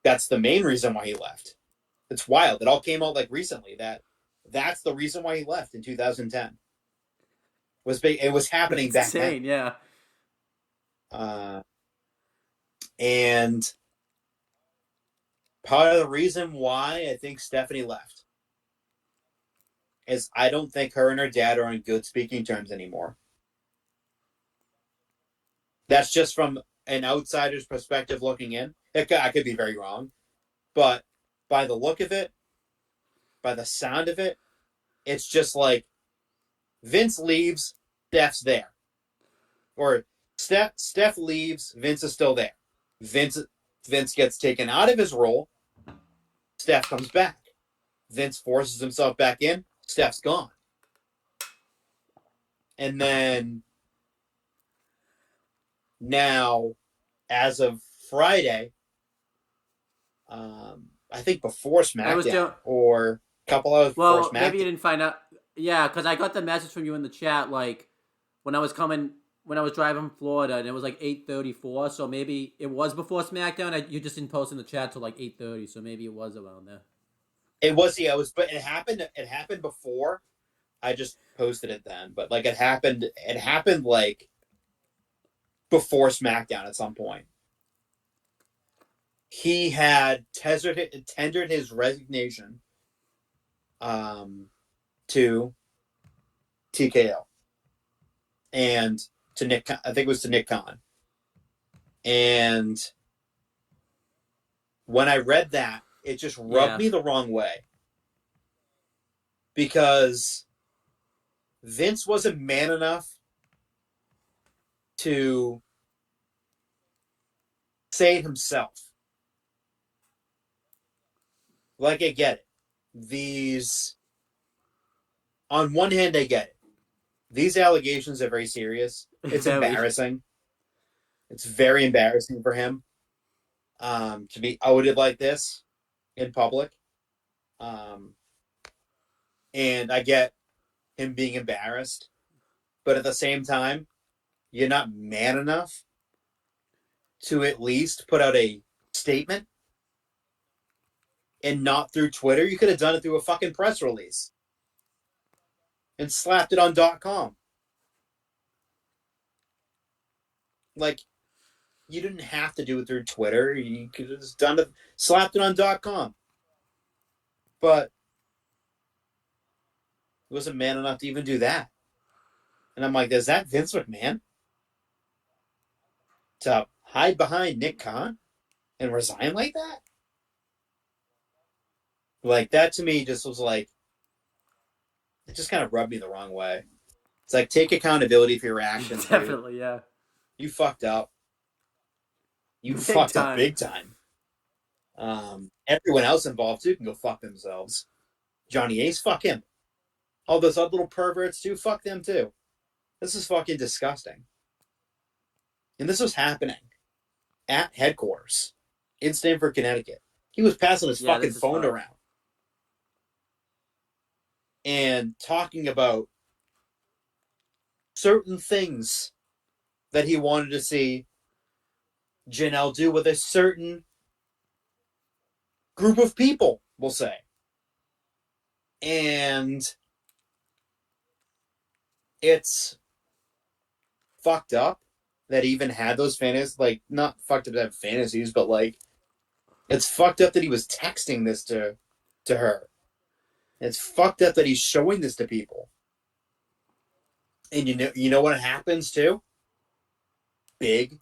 That's the main reason why he left. It's wild. It all came out recently that's the reason why he left in 2010. It was happening back then. Yeah. And part of the reason why I think Stephanie left is I don't think her and her dad are on good speaking terms anymore. That's just from an outsider's perspective looking in. I could be very wrong. But by the look of it, by the sound of it, it's just Vince leaves, Steph's there. Or Steph leaves, Vince is still there. Vince gets taken out of his role, Steph comes back. Vince forces himself back in, Steph's gone. And then now, as of Friday, I think before SmackDown or a couple hours before SmackDown. Well, maybe you didn't find out. Yeah, because I got the message from you in the chat when I was driving from Florida, and it was 8:34. So maybe it was before SmackDown. You just didn't post in the chat till 8:30. So maybe it was around there. It was, yeah. But it happened. It happened before. I just posted it then, but like it happened like before SmackDown at some point. He had tendered his resignation to TKO and to Nick. I think it was to Nick Khan. And when I read that, it just rubbed me the wrong way because Vince wasn't man enough to say it himself. Like, I get it. On one hand, I get it. These allegations are very serious. It's embarrassing. It's very embarrassing for him to be outed like this in public. And I get him being embarrassed. But at the same time, you're not man enough to at least put out a statement and not through Twitter. You could have done it through a fucking press release and slapped it on .com. Like, you didn't have to do it through Twitter. You could have just done it, slapped it on .com. But he wasn't man enough to even do that. And I'm like, is that Vince McMahon? To hide behind Nick Khan and resign like that? Like, that to me just was like, it just kind of rubbed me the wrong way. It's like, take accountability for your actions. Definitely, dude. Yeah. You fucked up. You fucked up big time. Everyone else involved, too, can go fuck themselves. Johnny Ace, fuck him. All those other little perverts, too, fuck them, too. This is fucking disgusting. And this was happening at headquarters in Stamford, Connecticut. He was passing his fucking phone around and talking about certain things that he wanted to see Janelle do with a certain group of people, we'll say. And it's fucked up that he even had those fantasies. Like, not fucked up to have fantasies, but like, it's fucked up that he was texting this to her. It's fucked up that he's showing this to people. And you know what happens too? Big,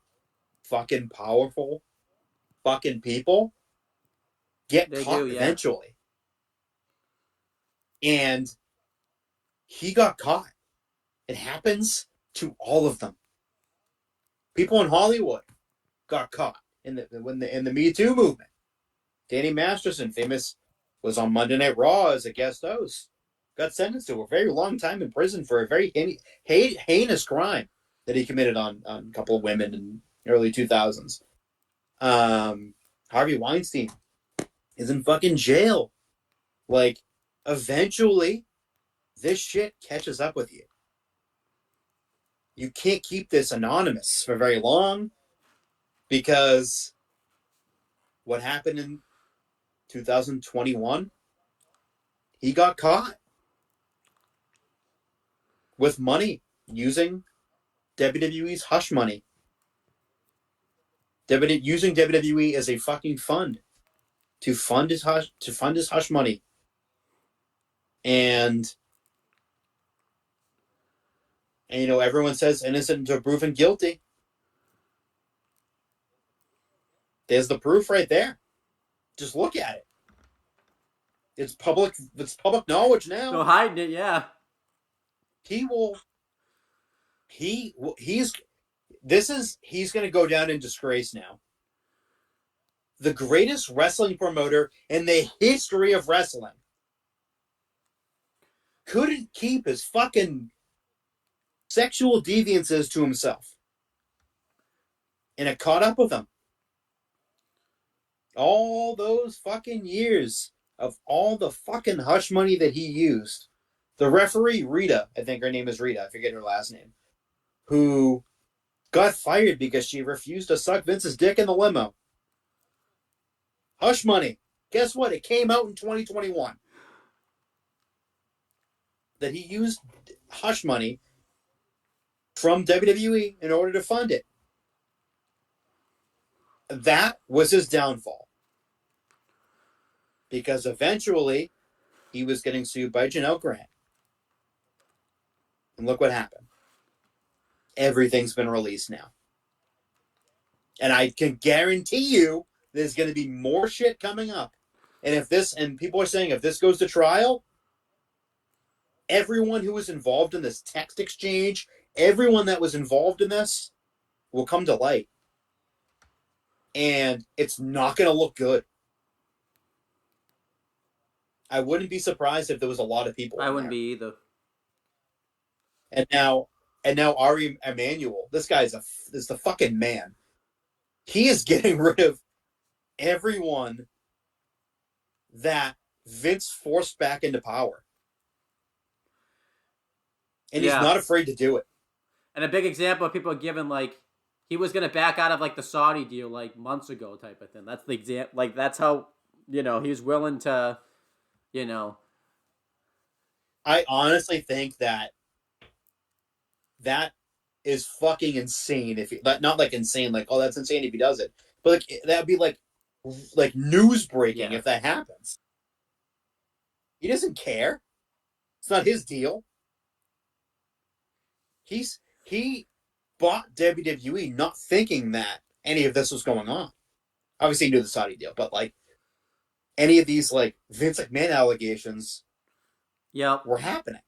fucking powerful, fucking people get caught eventually. And he got caught. It happens to all of them. People in Hollywood got caught in the Me Too movement. Danny Masterson, famous, was on Monday Night Raw as a guest host. Got sentenced to a very long time in prison for a very heinous crime that he committed on a couple of women in the early 2000s. Harvey Weinstein is in fucking jail. Like, eventually, this shit catches up with you. You can't keep this anonymous for very long because what happened in 2021, he got caught with money using WWE's hush money. Using WWE as a fucking fund to fund his hush money. And you know, everyone says innocent until proven guilty. There's the proof right there. Just look at it. It's public knowledge now. No hiding it, yeah. He's going to go down in disgrace now. The greatest wrestling promoter in the history of wrestling couldn't keep his fucking sexual deviances to himself. And it caught up with him. All those fucking years of all the fucking hush money that he used. The referee, Rita, I think her name is Rita, I forget her last name, who got fired because she refused to suck Vince's dick in the limo. Hush money. Guess what? It came out in 2021. that he used hush money from WWE in order to fund it. That was his downfall. Because eventually he was getting sued by Janelle Grant. And look what happened. Everything's been released now. And I can guarantee you there's going to be more shit coming up. And people are saying if this goes to trial, everyone who was involved in this text exchange, everyone that was involved in this will come to light. And it's not going to look good. I wouldn't be surprised if there was a lot of people. I wouldn't be either. And now Ari Emanuel, this guy's is the fucking man. He is getting rid of everyone that Vince forced back into power. And he's not afraid to do it. And a big example of people are giving, like, he was going to back out of, like, the Saudi deal, like, months ago type of thing. That's the example. Like, that's how, he was willing to, I honestly think that is fucking insane. If not like insane, like, oh, that's insane if he does it. But like that'd be like news breaking if that happens. He doesn't care. It's not his deal. He bought WWE not thinking that any of this was going on. Obviously, he knew the Saudi deal, but like any of these like Vince McMahon allegations, were happening.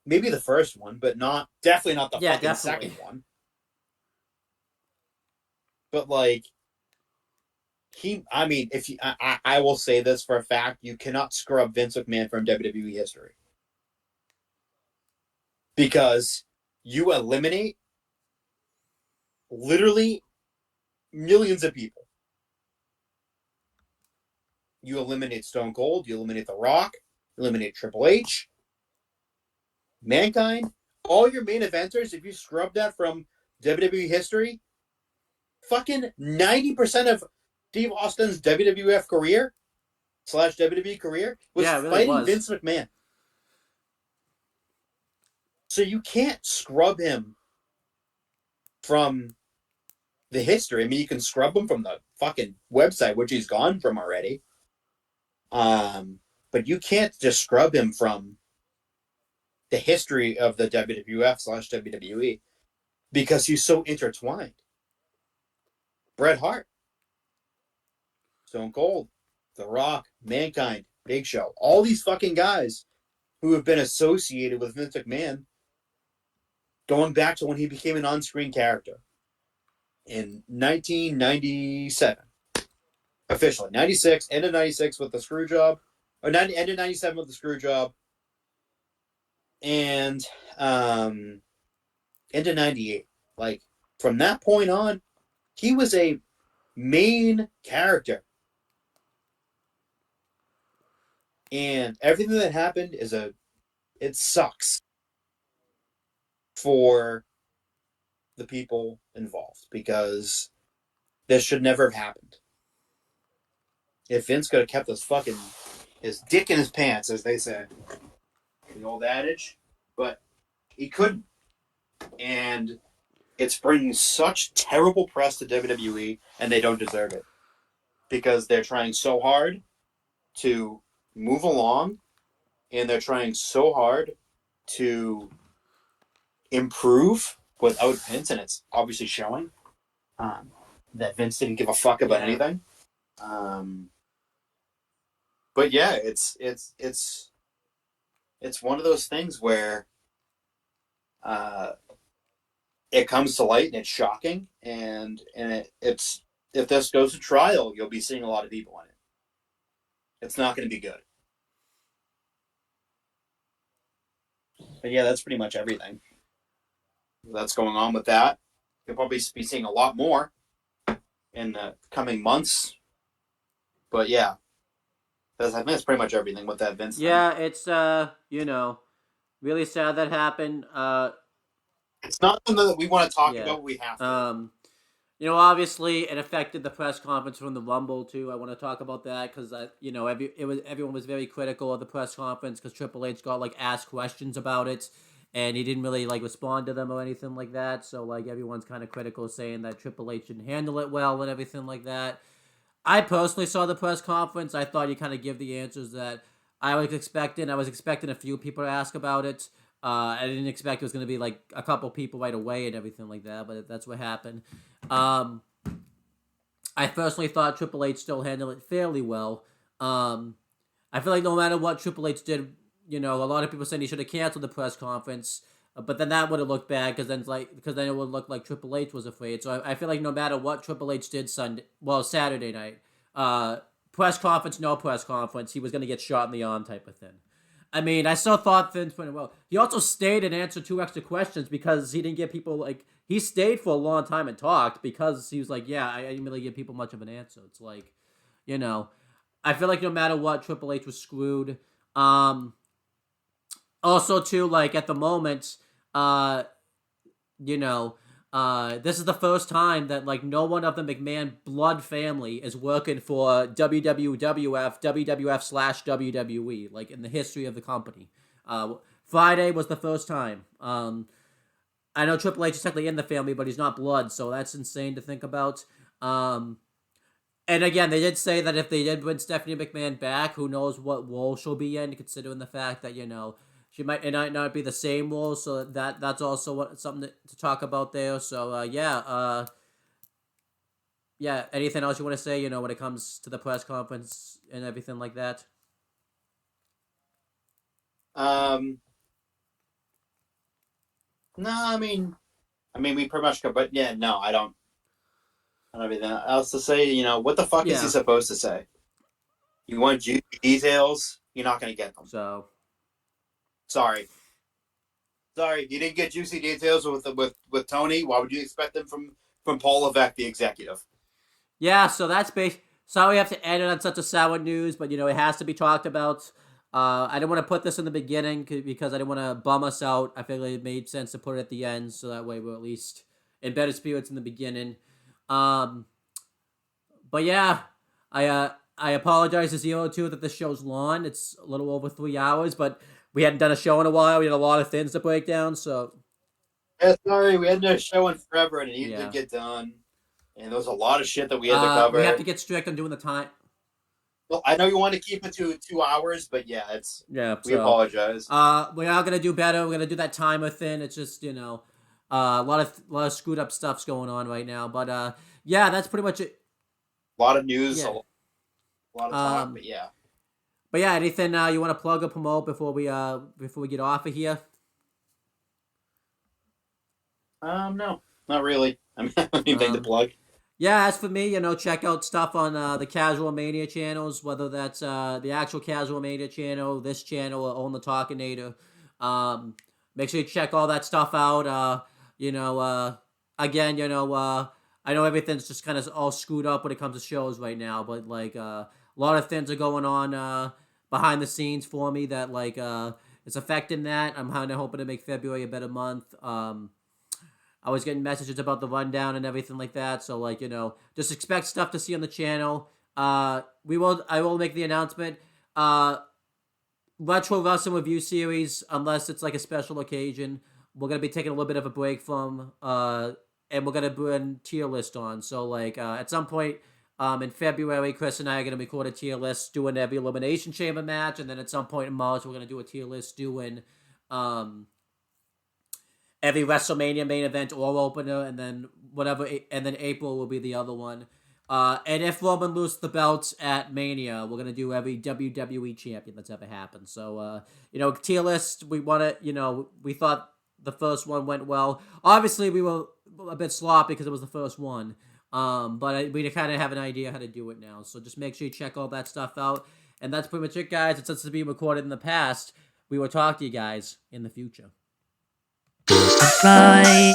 Maybe the first one, but definitely not the fucking second one. But like, I will say this for a fact: you cannot scrub Vince McMahon from WWE history because you eliminate literally millions of people. You eliminate Stone Cold, you eliminate The Rock, you eliminate Triple H, Mankind, all your main eventers. If you scrub that from WWE history, fucking 90% of Steve Austin's WWF career / WWE career was fighting Vince McMahon. So you can't scrub him from the history. I mean, you can scrub him from the fucking website, which he's gone from already. But you can't just scrub him from the history of the WWF / WWE because he's so intertwined. Bret Hart, Stone Cold, The Rock, Mankind, Big Show, all these fucking guys who have been associated with Vince McMahon going back to when he became an on-screen character in 1997. Officially, 96, end of 96 with the screw job, or end of 97 with the screw job, and end of 98. Like, from that point on, he was a main character. And everything that happened it sucks for the people involved because this should never have happened. If Vince could have kept his dick in his pants, as they say, the old adage, but he couldn't. And it's bringing such terrible press to WWE, and they don't deserve it. Because they're trying so hard to move along, and they're trying so hard to improve without Vince, and it's obviously showing that Vince didn't give a fuck about anything. But yeah, it's one of those things where it comes to light and it's shocking, and it's if this goes to trial, you'll be seeing a lot of people in it. It's not going to be good. But yeah, that's pretty much everything that's going on with that. You'll probably be seeing a lot more in the coming months. But yeah, I think that's pretty much everything with that Vince thing. Yeah, it's really sad that happened. It's not something that we want to talk about. We have to. Obviously, it affected the press conference from the Rumble too. I want to talk about that because everyone was very critical of the press conference because Triple H got asked questions about it, and he didn't really respond to them or anything like that. So everyone's kind of critical, saying that Triple H didn't handle it well and everything like that. I personally saw the press conference. I thought you kind of give the answers that I was expecting. I was expecting a few people to ask about it. I didn't expect it was going to be a couple people right away and everything like that, but that's what happened. I personally thought Triple H still handled it fairly well. I feel like no matter what Triple H did, a lot of people saying he should have canceled the press conference, but then that would have looked bad because then it would look like Triple H was afraid. So I feel like no matter what Triple H did Saturday night, press conference, no press conference, he was going to get shot in the arm type of thing. I mean, I still thought things went well. He also stayed and answered 2 extra questions because he didn't give people he stayed for a long time and talked because he was I didn't really give people much of an answer. It's I feel like no matter what, Triple H was screwed. Also too, at the moment, this is the first time that no one of the McMahon blood family is working for WWF/WWE, in the history of the company. Friday was the first time. I know Triple H is technically in the family, but he's not blood, so that's insane to think about. And again, they did say that if they did bring Stephanie McMahon back, who knows what role she'll be in, considering the fact that, she might not be the same role, so that's also something to talk about there. So, yeah, anything else you want to say, when it comes to the press conference and everything like that? No, I mean, we pretty much covered. But yeah, no, I don't have anything else to say. What the fuck is he supposed to say? You want juicy details? You're not gonna get them. So, sorry, you didn't get juicy details with Tony. Why would you expect them from Paul Levesque, the executive? Yeah, so that's sorry we have to end it on such a sour news, but it has to be talked about. I didn't want to put this in the beginning because I didn't want to bum us out. I feel like it made sense to put it at the end, so that way we're at least in better spirits in the beginning. But yeah, I apologize to Xero too that this show's long. It's a little over 3 hours, but we hadn't done a show in a while. We had a lot of things to break down, so. Yeah, sorry, we hadn't done a show in forever, and it needed to get done. And there was a lot of shit that we had to cover. We have to get strict on doing the time. Well, I know you want to keep it to 2 hours, but we apologize. We are gonna do better. We're gonna do that timer thing. It's just a lot of screwed up stuff's going on right now. But yeah, that's pretty much it. A lot of news, a lot of talk, but yeah. But yeah, anything you want to plug or promote before we get off of here? No, not really. I mean, anything to plug. Yeah, as for me, check out stuff on the Casual Mania channels, whether that's the actual Casual Mania channel, this channel, or Own the Talkinator. Make sure you check all that stuff out. Again, I know everything's just kind of all screwed up when it comes to shows right now, but a lot of things are going on behind the scenes for me that it's affecting that. I'm kind of hoping to make February a better month. I was getting messages about the rundown and everything like that. So, just expect stuff to see on the channel. I will make the announcement. Retro Wrestling Review Series, unless it's a special occasion, we're going to be taking a little bit of a break from, and we're going to bring tier list on. So, at some point in February, Chris and I are going to record a tier list doing every Elimination Chamber match. And then at some point in March, we're going to do a tier list doing, every WrestleMania main event or opener, and then April will be the other one. And if Roman loses the belts at Mania, we're gonna do every WWE champion that's ever happened. So, tier list. We want to, we thought the first one went well. Obviously, we were a bit sloppy because it was the first one. But we kind of have an idea how to do it now. So just make sure you check all that stuff out. And that's pretty much it, guys. It's since being recorded in the past. We will talk to you guys in the future. Bye.